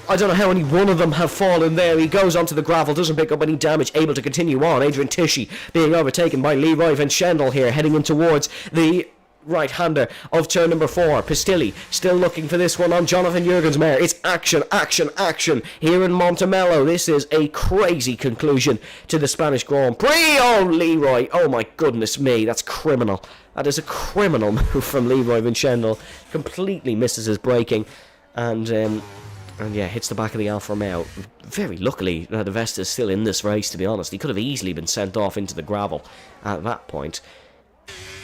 I don't know how any one of them have fallen there. He goes onto the gravel, doesn't pick up any damage, able to continue on. Adrian Tishy being overtaken by Leroy Vinchendel here, heading in towards the right-hander of turn number 4. Pistilli still looking for this one on Jonathan Jurgensmeyer. It's action, action, action here in Montemelo. This is a crazy conclusion to the Spanish Grand Prix. Oh, Leroy. Oh, my goodness me. That's criminal. That is a criminal move from Leroy Vinchendel. Completely misses his braking and yeah, hits the back of the Alfa Romeo. Very luckily, the Vesta's still in this race, to be honest. He could have easily been sent off into the gravel at that point.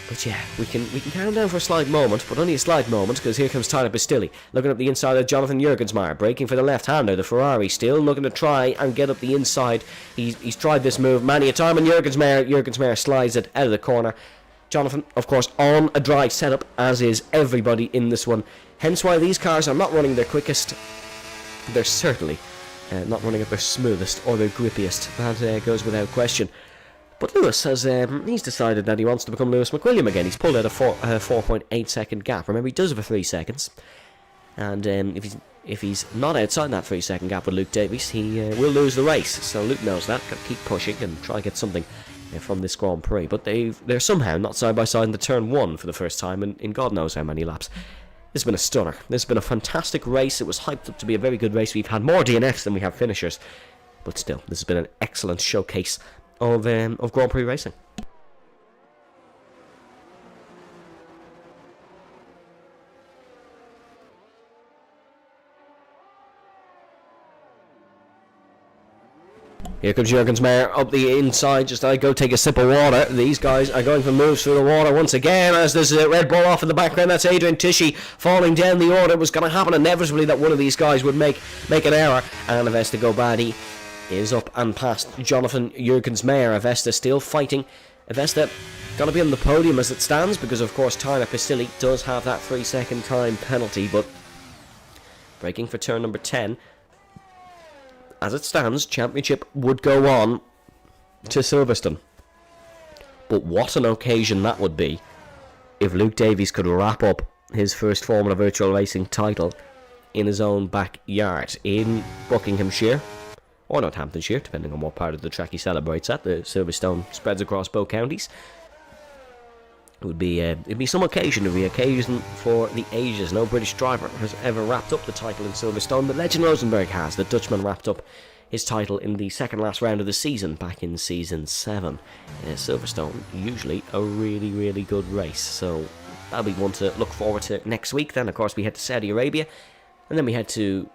But yeah, we can calm down for a slight moment, but only a slight moment, because here comes Tyler Pistilli, looking up the inside of Jonathan Jurgensmeyer, braking for the left-hander, the Ferrari, still looking to try and get up the inside. He's tried this move many a time, and Jurgensmeyer slides it out of the corner. Jonathan, of course, on a dry setup, as is everybody in this one. Hence why these cars are not running their quickest. They're certainly not running at their smoothest or their grippiest. That goes without question. But Lewis has he's decided that he wants to become Lewis McWilliam again. He's pulled out a 4.8 second gap. Remember, he does have a 3 seconds. And if he's not outside that 3 second gap with Luke Davies, he will lose the race. So Luke knows that. Got to keep pushing and try and get something from this Grand Prix. But they're somehow not side by side in the turn 1 for the first time in God knows how many laps. This has been a stunner. This has been a fantastic race. It was hyped up to be a very good race. We've had more DNFs than we have finishers. But still, this has been an excellent showcase of Grand Prix racing. Here comes Jürgens Meyer up the inside. Just I go take a sip of water. These guys are going for moves through the water once again as there's a Red Bull off in the background. That's Adrian Tisci falling down the order. It was going to happen inevitably that one of these guys would make an error. And Avesta Gobadi is up and past Jonathan Jürgens Meyer. Avesta still fighting. Avesta going to be on the podium as it stands because, of course, Tyler Pistilli does have that 3-second time penalty. But braking for turn number 10. As it stands, championship would go on to Silverstone. But what an occasion that would be if Luke Davies could wrap up his first Formula Virtual Racing title in his own backyard in Buckinghamshire, or Northamptonshire, depending on what part of the track he celebrates at. The Silverstone spreads across both counties. It'd be some occasion. It'd be occasion for the ages. No British driver has ever wrapped up the title in Silverstone. The legend Rosenberg has. The Dutchman wrapped up his title in the second last round of the season, back in season 7. Silverstone, usually a really, really good race. So that'll be one to look forward to next week. Then, of course, we head to Saudi Arabia, and then we head to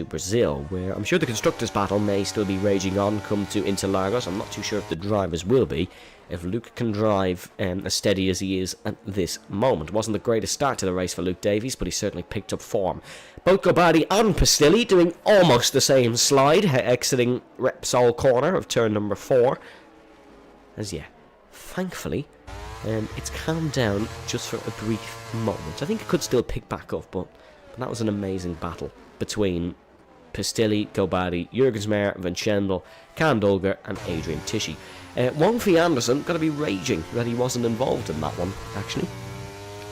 Brazil, where I'm sure the constructors' battle may still be raging on come to Interlagos. I'm not too sure if the drivers will be. If Luke can drive as steady as he is at this moment. Wasn't the greatest start to the race for Luke Davies, but he certainly picked up form. Both Gobadi and Pistilli doing almost the same slide, exiting Repsol corner of turn number 4. As thankfully, it's calmed down just for a brief moment. I think it could still pick back up, but that was an amazing battle between Pistilli, Gobadi, Jürgens Meyer, Van Schendel, Can Dolger and Adrian Tisci. Wong Fee Anderson going to be raging that he wasn't involved in that one, actually.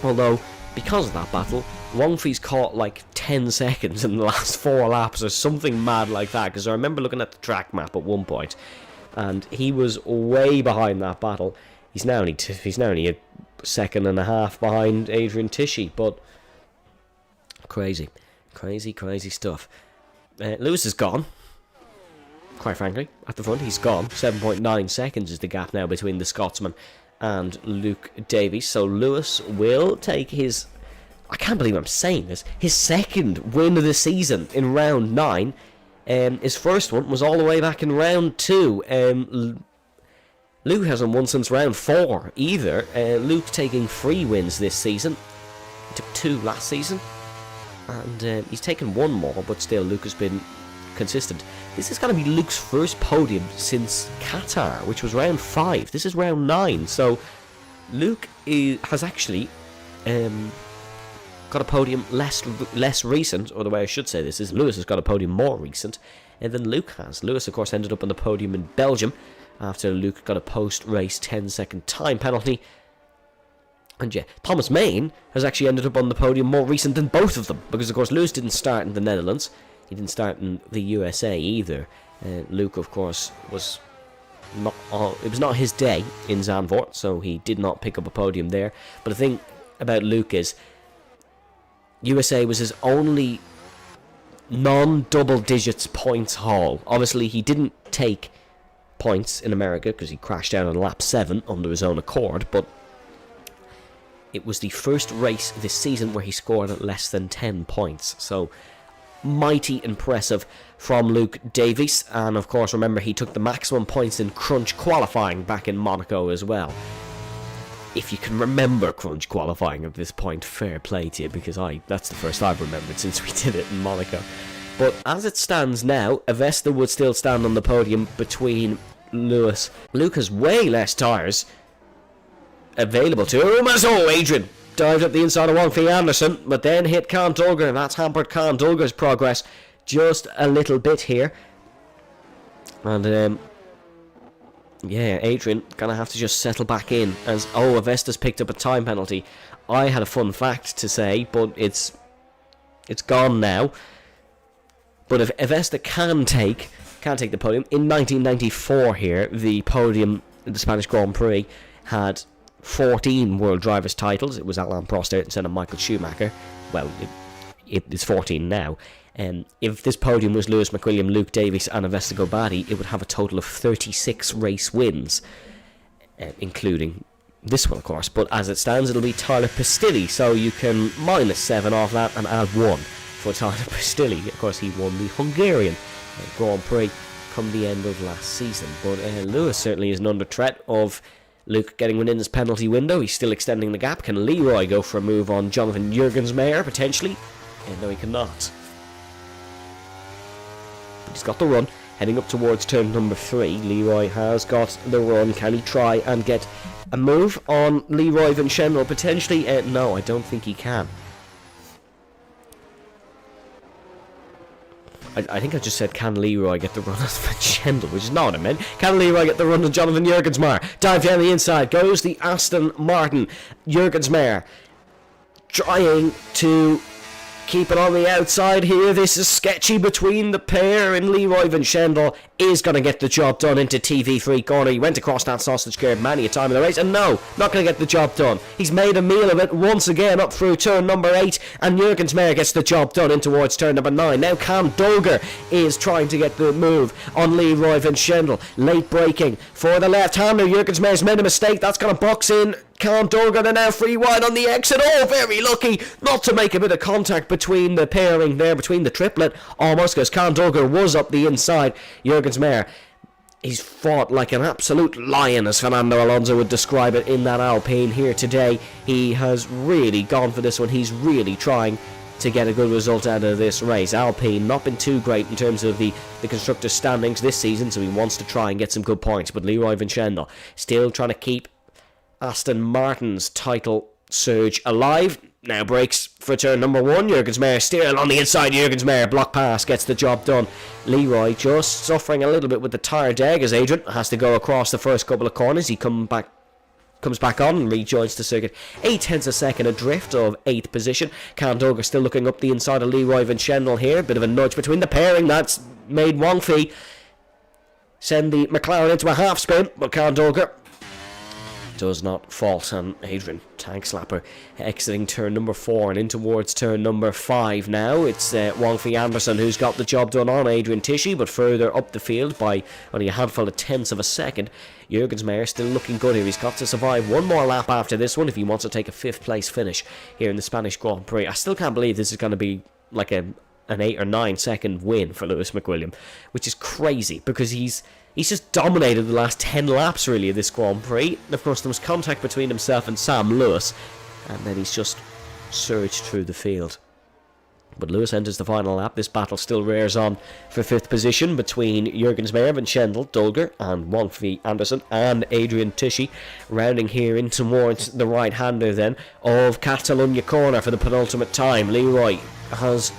Although, because of that battle, Wong Fee's caught like 10 seconds in the last 4 laps or something mad like that, because I remember looking at the track map at one point, and he was way behind that battle. He's now only a second and a half behind Adrian Tisci, but crazy stuff. Lewis is gone. Quite frankly, at the front, he's gone. 7.9 seconds is the gap now between the Scotsman and Luke Davies. So Lewis will take his, I can't believe I'm saying this, his second win of the season in round 9. His first one was all the way back in round 2. Luke hasn't won since round 4 either. Luke taking 3 wins this season. He took 2 last season. And he's taken 1 more, but still Luke has been consistent. This is going to be Luke's first podium since Qatar, which was round 5. This is round 9, so Luke has actually got a podium less recent, or the way I should say this is Lewis has got a podium more recent than Luke has. Lewis, of course, ended up on the podium in Belgium after Luke got a post-race 10-second time penalty. And Thomas Main has actually ended up on the podium more recent than both of them, because of course Lewis didn't start in the Netherlands. He didn't start in the USA either. Luke, of course, was not. It was not his day in Zandvoort, so he did not pick up a podium there. But the thing about Luke is, USA was his only non-double digits points haul. Obviously, he didn't take points in America because he crashed out on lap 7 under his own accord, but it was the first race this season where he scored less than 10 points. So mighty impressive from Luke Davies, and of course remember he took the maximum points in Crunch qualifying back in Monaco as well. If you can remember Crunch qualifying at this point, fair play to you, because that's the first I've remembered since we did it in Monaco. But as it stands now, Avesta would still stand on the podium between Lewis. Luke has way less tyres available to him, as Adrian dived up the inside of Wong Fee Anderson, but then hit Can Dolger, and that's hampered Can Dolger's progress just a little bit here. And Adrian gonna have to just settle back in as Avesta's picked up a time penalty. I had a fun fact to say, but it's gone now. But if Avesta can take the podium, in 1994 here, the podium in the Spanish Grand Prix had 14 World Drivers' titles. It was Alain Prost instead of Michael Schumacher. Well, it is 14 now. If this podium was Lewis McWilliam, Luke Davies and Avesta Gobadi, it would have a total of 36 race wins, including this one, of course. But as it stands, it'll be Tyler Pistilli, so you can -7 off that and add 1 for Tyler Pistilli. Of course, he won the Hungarian Grand Prix a come the end of last season. But Lewis certainly isn't under threat of Luke getting within his penalty window. He's still extending the gap. Can Leroy go for a move on Jonathan Jurgensmeyer, potentially? No, he cannot. But he's got the run. Heading up towards turn number 3. Leroy has got the run. Can he try and get a move on Leroy Vinchendel? Potentially? No, I don't think he can. I think I just said, can Leroy get the run on Vinchendel, which is not what I meant. Can Leroy get the run on Jonathan Jurgensmeyer? Dive down the inside. Goes the Aston Martin. Jurgensmeyer trying to keep it on the outside here. This is sketchy between the pair, and Leroy Vinchendel is going to get the job done into TV3 corner. He went across that sausage curve many a time in the race, and no, not going to get the job done. He's made a meal of it once again up through turn number 8, and Jurgensmeyer gets the job done in towards turn number 9. Now Cam Dolger is trying to get the move on Leroy Vinchendel. Late braking for the left-hander. Jurgensmeyer's made a mistake. That's going to box in Cam Dolger. They're now free wide on the exit. Oh, very lucky not to make a bit of contact between the pairing there, between the triplet, almost, because Cam Dolger was up the inside. Jurgensmeyer, he's fought like an absolute lion, as Fernando Alonso would describe it, in that Alpine here today. He has really gone for this one. He's really trying to get a good result out of this race. Alpine not been too great in terms of the constructors' standings this season, so he wants to try and get some good points. But Leroy Vinchendel still trying to keep Aston Martin's title surge alive. Now breaks for turn number 1. Jurgensmeyer still on the inside. Jurgensmeyer block pass gets the job done. Leroy just suffering a little bit with the tyre deg as Adrian has to go across the first couple of corners. He comes back on and rejoins the circuit 0.8 of a second adrift of 8th position. Cam Dolger still looking up the inside of Leroy Vinchendel here. Bit of a nudge between the pairing. That's made Wang Fei send the McLaren into a half spin, but Cam Dolger does not fault, and Adrian tank slapper exiting turn number 4 and in towards turn number 5 now. It's Wang Fei Anderson who's got the job done on Adrian Tishy, but further up the field by only a handful of tenths of a second. Jurgensmeyer still looking good here. He's got to survive one more lap after this one if he wants to take a 5th place finish here in the Spanish Grand Prix. I still can't believe this is going to be like an 8 or 9 second win for Lewis McWilliam, which is crazy because he's just dominated the last 10 laps, really, of this Grand Prix. And of course, there was contact between himself and Sam Lewis, and then he's just surged through the field. But Lewis enters the final lap. This battle still rears on for 5th position between Jurgensmeyer, Vinchendel, Dolger, and Wang Fei Anderson, and Adrian Tishy, rounding here in towards the right-hander then of Catalunya corner for the penultimate time. Leroy has...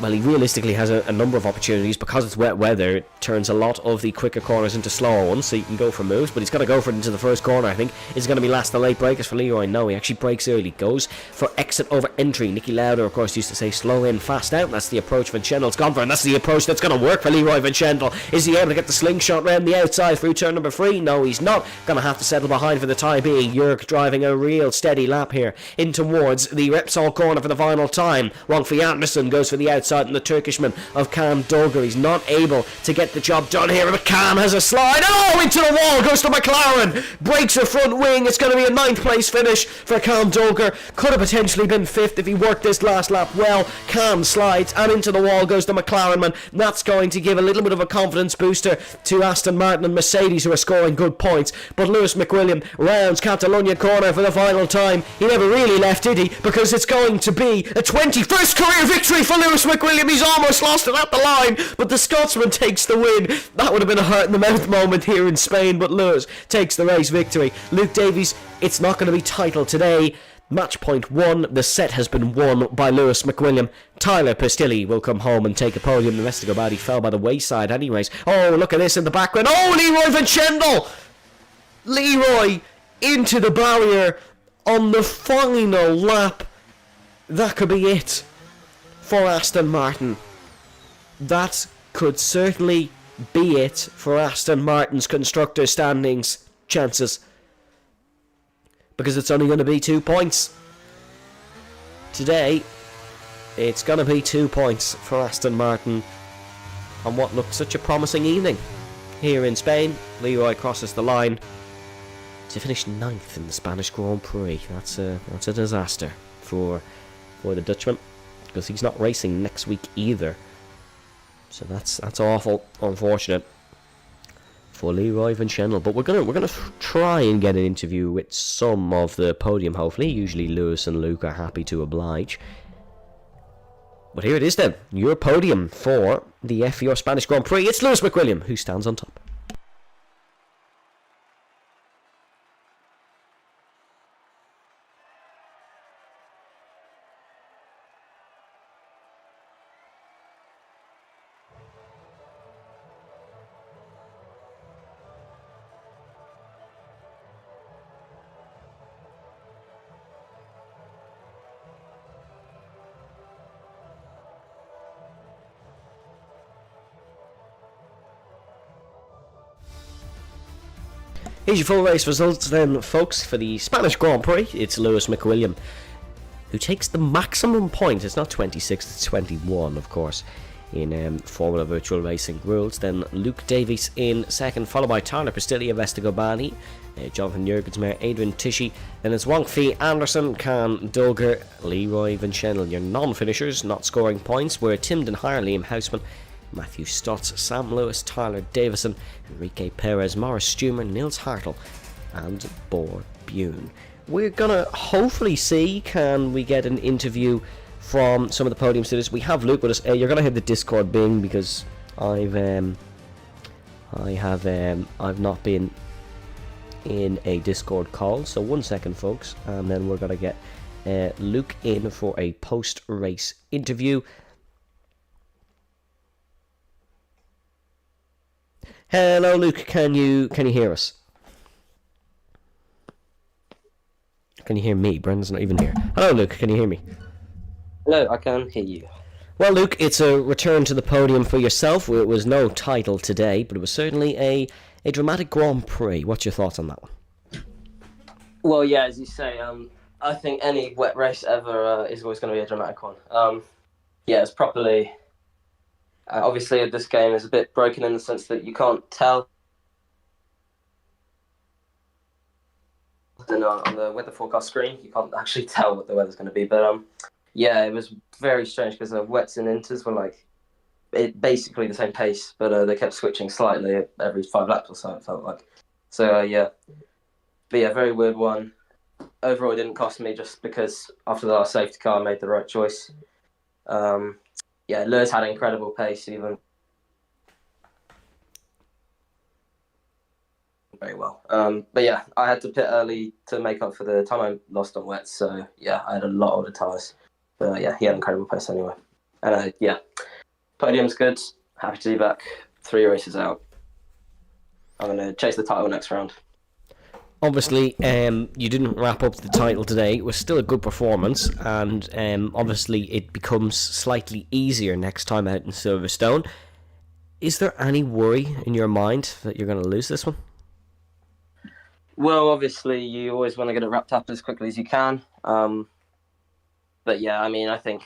well, he realistically has a number of opportunities. Because it's wet weather, it turns a lot of the quicker corners into slower ones, so you can go for moves, but he's got to go for it into the first corner, I think. Is it going to be last the late breakers for Leroy? No, he actually breaks early. Goes for exit over entry. Nicky Lauda, of course, used to say slow in, fast out. That's the approach Vincendel's gone for, and that's the approach that's going to work for Leroy Vinchendel. Is he able to get the slingshot round the outside through turn number 3? No, he's not. Going to have to settle behind for the time being. Jurg driving a real steady lap here in towards the Repsol corner for the final time. Wang Fei Anderson goes for the outside, and the Turkishman of Cam Dolger, he's not able to get the job done here, but Cam has a slide. Oh, into the wall goes to McLaren, breaks the front wing. It's going to be a 9th place finish for Cam Dolger. Could have potentially been 5th if he worked this last lap well. Cam slides, and into the wall goes the McLaren man. That's going to give a little bit of a confidence booster to Aston Martin and Mercedes, who are scoring good points. But Lewis McWilliam rounds Catalunya corner for the final time. He never really left, did he? Because it's going to be a 21st career victory for Lewis McWilliam. He's almost lost it at the line, but the Scotsman takes the win. That would have been a hurt in the mouth moment here in Spain, but Lewis takes the race victory. Luke Davies, it's not going to be title today. Match point 1, the set has been won by Lewis McWilliam. Tyler Pistilli will come home and take a podium. The rest to go bad. He fell by the wayside anyways. Oh, look at this in the background. Oh, Leroy Vinchendel! Leroy into the barrier on the final lap. That could be it for Aston Martin. That could certainly be it for Aston Martin's constructor standings chances, because it's only going to be 2 points today. It's going to be 2 points for Aston Martin on what looked such a promising evening here in Spain. Leroy crosses the line to finish 9th in the Spanish Grand Prix. That's a disaster for the Dutchman, because he's not racing next week either. So that's awful, unfortunate for Leroy Van Chendel. But we're gonna try and get an interview with some of the podium. Hopefully, usually Lewis and Luke are happy to oblige. But here it is then, your podium for the FVR Spanish Grand Prix. It's Lewis McWilliam who stands on top. Here's your full race results then, folks, for the Spanish Grand Prix. It's Lewis McWilliam who takes the maximum point. It's not 26, it's 21, of course, in Formula Virtual Racing rules. Then Luke Davies in second, followed by Tyler Pastiglia, Vestegobani, Jonathan Jurgensmeyer, Adrian Tishy. Then it's Wong Fee, Anderson, Khan, Dulger, Leroy Van Chendel. Your non-finishers not scoring points were Tim Denhire, Liam Houseman, Matthew Stotts, Sam Lewis, Tyler Davison, Enrique Perez, Morris Stumer, Nils Hartle, and Bor Bune. We're gonna hopefully see, can we get an interview from some of the podium students. We have Luke with us. You're gonna hear the Discord bing because I've not been in a Discord call. So 1 second, folks, and then we're gonna get Luke in for a post-race interview. Hello, Luke. Can you hear us? Can you hear me? Brendan's not even here. Hello, Luke. Can you hear me? Hello, I can hear you. Well, Luke, it's a return to the podium for yourself. It was no title today, but it was certainly a dramatic Grand Prix. What's your thoughts on that one? Well, yeah, as you say, I think any wet race ever is always going to be a dramatic one. Yeah, it's properly... obviously, this game is a bit broken in the sense that you can't tell. On the weather forecast screen, you can't actually tell what the weather's going to be. But yeah, it was very strange because the wets and inters were basically the same pace, but they kept switching slightly every 5 laps or so. It felt like. So yeah, but yeah, very weird one. Overall, it didn't cost me just because after the last safety car, I made the right choice. Yeah, Lewis had an incredible pace, even very well. But yeah, I had to pit early to make up for the time I lost on wets. So yeah, I had a lot of the tyres. But yeah, he had an incredible pace anyway. And yeah, podium's good. Happy to be back. 3 races out. I'm going to chase the title next round. Obviously, you didn't wrap up the title today. It was still a good performance, and obviously it becomes slightly easier next time out in Silverstone. Is there any worry in your mind that you're going to lose this one? Well, obviously, you always want to get it wrapped up as quickly as you can. But yeah, I mean, I think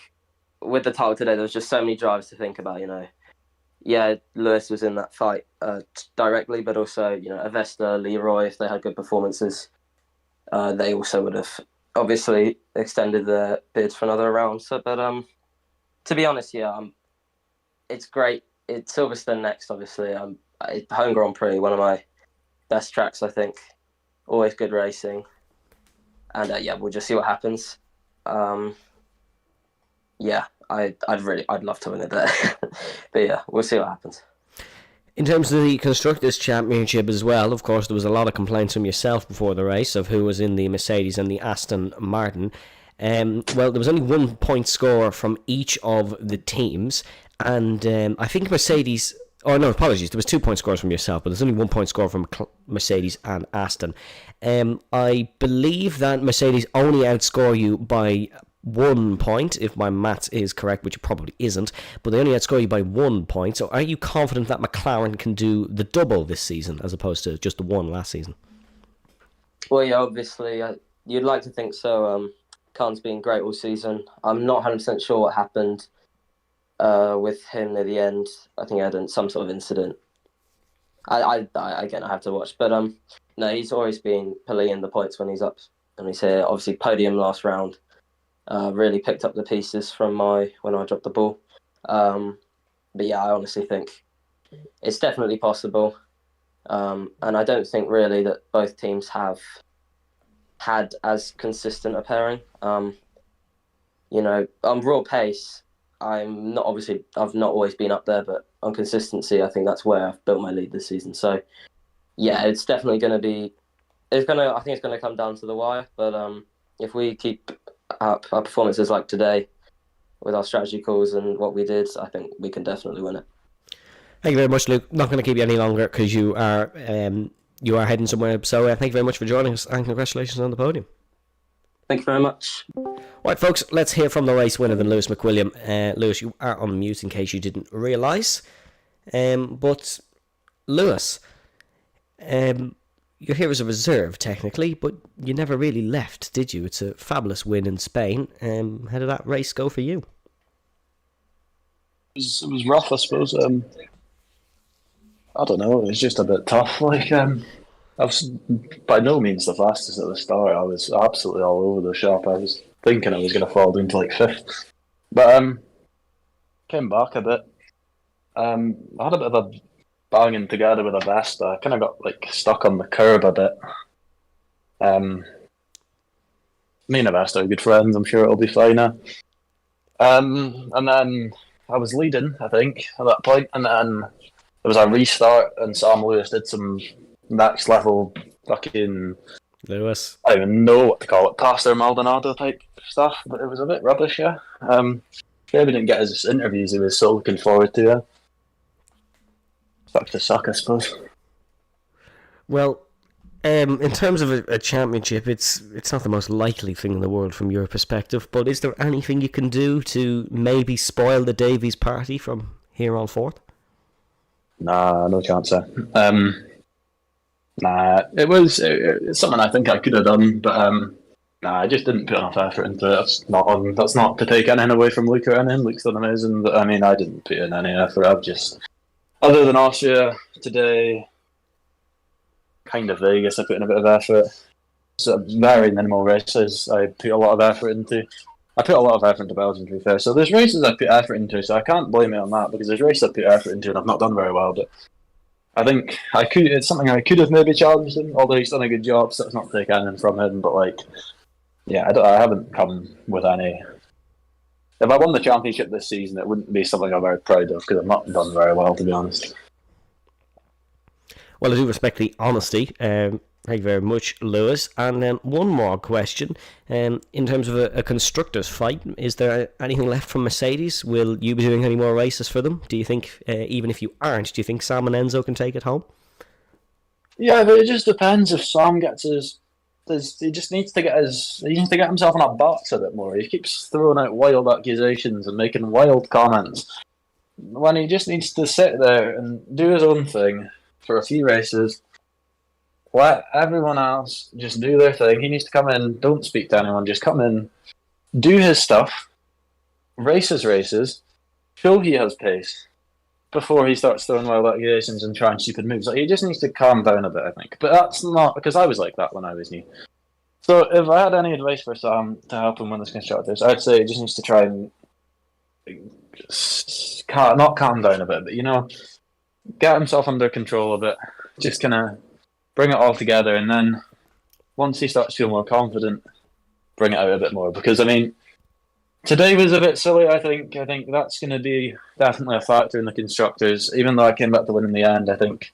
with the title today, there was just so many drives to think about, Yeah, Lewis was in that fight directly, but also, Avesta, Leroy, if they had good performances, they also would have obviously extended their bids for another round. So, but to be honest, yeah, it's great. It's Silverstone next, obviously. Home Grand Prix, one of my best tracks, I think. Always good racing, and yeah, we'll just see what happens. Yeah, I'd love to win it there, but yeah, we'll see what happens. In terms of the Constructors' Championship as well, of course, there was a lot of complaints from yourself before the race of who was in the Mercedes and the Aston Martin. Well, there was only 1 point score from each of the teams, and I think Mercedes... Oh, no, apologies. There was 2 point scores from yourself, but there's only 1 point score from Mercedes and Aston. I believe that Mercedes only outscore you by 1 point, if my maths is correct, which it probably isn't, but they only outscore you by 1 point. So are you confident that McLaren can do the double this season as opposed to just the one last season? Well, yeah, obviously, you'd like to think so. Khan's been great all season. I'm not 100% sure what happened with him near the end. I think he had some sort of incident. I again, I have to watch, but no, he's always been pulling the points when he's up and he's here. Obviously, podium last round. Really picked up the pieces from when I dropped the ball. yeah, I honestly think it's definitely possible. And I don't think really that both teams have had as consistent a pairing. On raw pace, I've not always been up there, but on consistency, I think that's where I've built my lead this season. So yeah, it's definitely going to be. I think it's going to come down to the wire. But if we keep up our performances like today, with our strategy calls and what we did, I think we can definitely win it. Thank you very much, Luke. Not going to keep you any longer because you are heading somewhere. So thank you very much for joining us, and congratulations on the podium. Thank you very much. Right, folks, let's hear from the race winner, then Lewis McWilliam. Lewis, you are on mute in case you didn't realise. But Lewis, you're here as a reserve technically, but you never really left, did you? It's a fabulous win in Spain. How did that race go for you? It was rough, I suppose. I don't know. It was just a bit tough. I was by no means the fastest at the start. I was absolutely all over the shop. I was thinking I was going to fall down to fifth, but came back a bit. I had a bit of a banging together with a Vesta. I kind of got stuck on the curb a bit. Me and a Vesta are good friends. I'm sure it'll be fine now. And then I was leading, I think, at that point, and then there was a restart, and Sam Lewis did some next level fucking Lewis. I don't even know what to call it, Pastor Maldonado type stuff, but it was a bit rubbish, yeah. Maybe didn't get his interviews he was so looking forward to, yeah. Fuck to suck, I suppose. Well, in terms of a championship, it's not the most likely thing in the world from your perspective, but is there anything you can do to maybe spoil the Davies party from here on forth? Nah, no chance there. Nah, it's something I think I could have done, but nah, I just didn't put enough effort into it. That's not to take anything away from Luke or anything. Luke's done amazing, but I mean, I didn't put in any effort. I've just, other than Austria today, kind of Vegas, I put in a bit of effort. So very minimal races I put a lot of effort into. I put a lot of effort into Belgium, to be fair. So there's races I put effort into, so I can't blame it on that, because there's races I put effort into and I've not done very well. But I think it's something I could have maybe challenged him, although he's done a good job, so it's not to take anything from him. But yeah, I haven't come with any. If I won the championship this season, it wouldn't be something I'm very proud of, because I've not done very well, to be honest. Well, I do respect the honesty. Thank you very much, Lewis. And then one more question. In terms of a constructors' fight, is there anything left from Mercedes? Will you be doing any more races for them? Do you think, even if you aren't, do you think Sam and Enzo can take it home? Yeah, but it just depends if Sam gets he just needs to get himself in a box a bit more. He keeps throwing out wild accusations and making wild comments when he just needs to sit there and do his own thing for a few races. Let everyone else just do their thing. He needs to come in, don't speak to anyone, just come in, do his stuff, race his races, show he has pace before he starts throwing wild accusations and trying stupid moves. He just needs to calm down a bit, I think. But that's not, because I was like that when I was new. So if I had any advice for Sam to help him win this constructors, I'd say he just needs to try and not calm down a bit, but get himself under control a bit. Just kind of bring it all together, and then once he starts to feel more confident, bring it out a bit more. Because, I mean, today was a bit silly, I think. I think that's going to be definitely a factor in the constructors. Even though I came back to win in the end, I think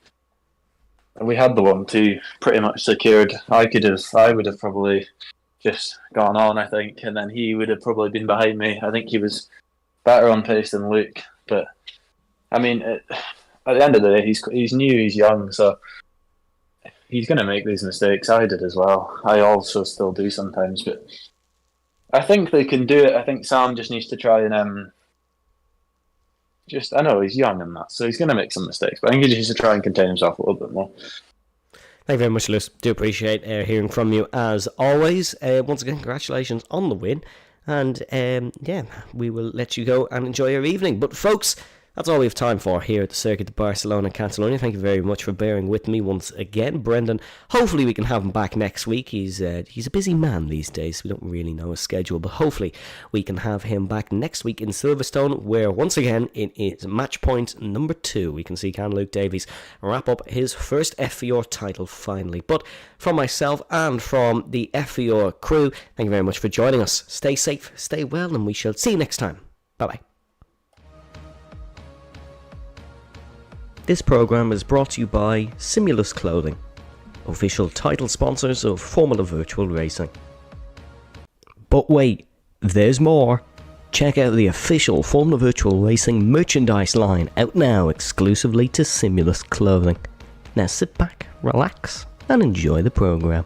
we had the 1-2 pretty much secured. I would have probably just gone on, I think, and then he would have probably been behind me. I think he was better on pace than Luke. But, I mean, at the end of the day, he's new, he's young, so he's going to make these mistakes. I did as well. I also still do sometimes, but I think they can do it. I think Sam just needs to try and I know he's young and that, so he's going to make some mistakes, but I think he just needs to try and contain himself a little bit more. Thank you very much, Lewis. Do appreciate hearing from you as always. Once again, congratulations on the win, and we will let you go and enjoy your evening. But folks, That's all we have time for here at the Circuit de Barcelona Catalonia. Thank you very much for bearing with me once again, Brendan. Hopefully we can have him back next week. He's a busy man these days. We don't really know his schedule, but hopefully we can have him back next week in Silverstone, where once again it is match point number 2. We can see Can Luke Davies wrap up his first FVR title finally. But from myself and from the FVR crew, thank you very much for joining us. Stay safe, stay well, and we shall see you next time. Bye-bye. This program is brought to you by Simulus Clothing, official title sponsors of Formula Virtual Racing. But wait, there's more. Check out the official Formula Virtual Racing merchandise line out now exclusively to Simulus Clothing. Now sit back, relax, and enjoy the program.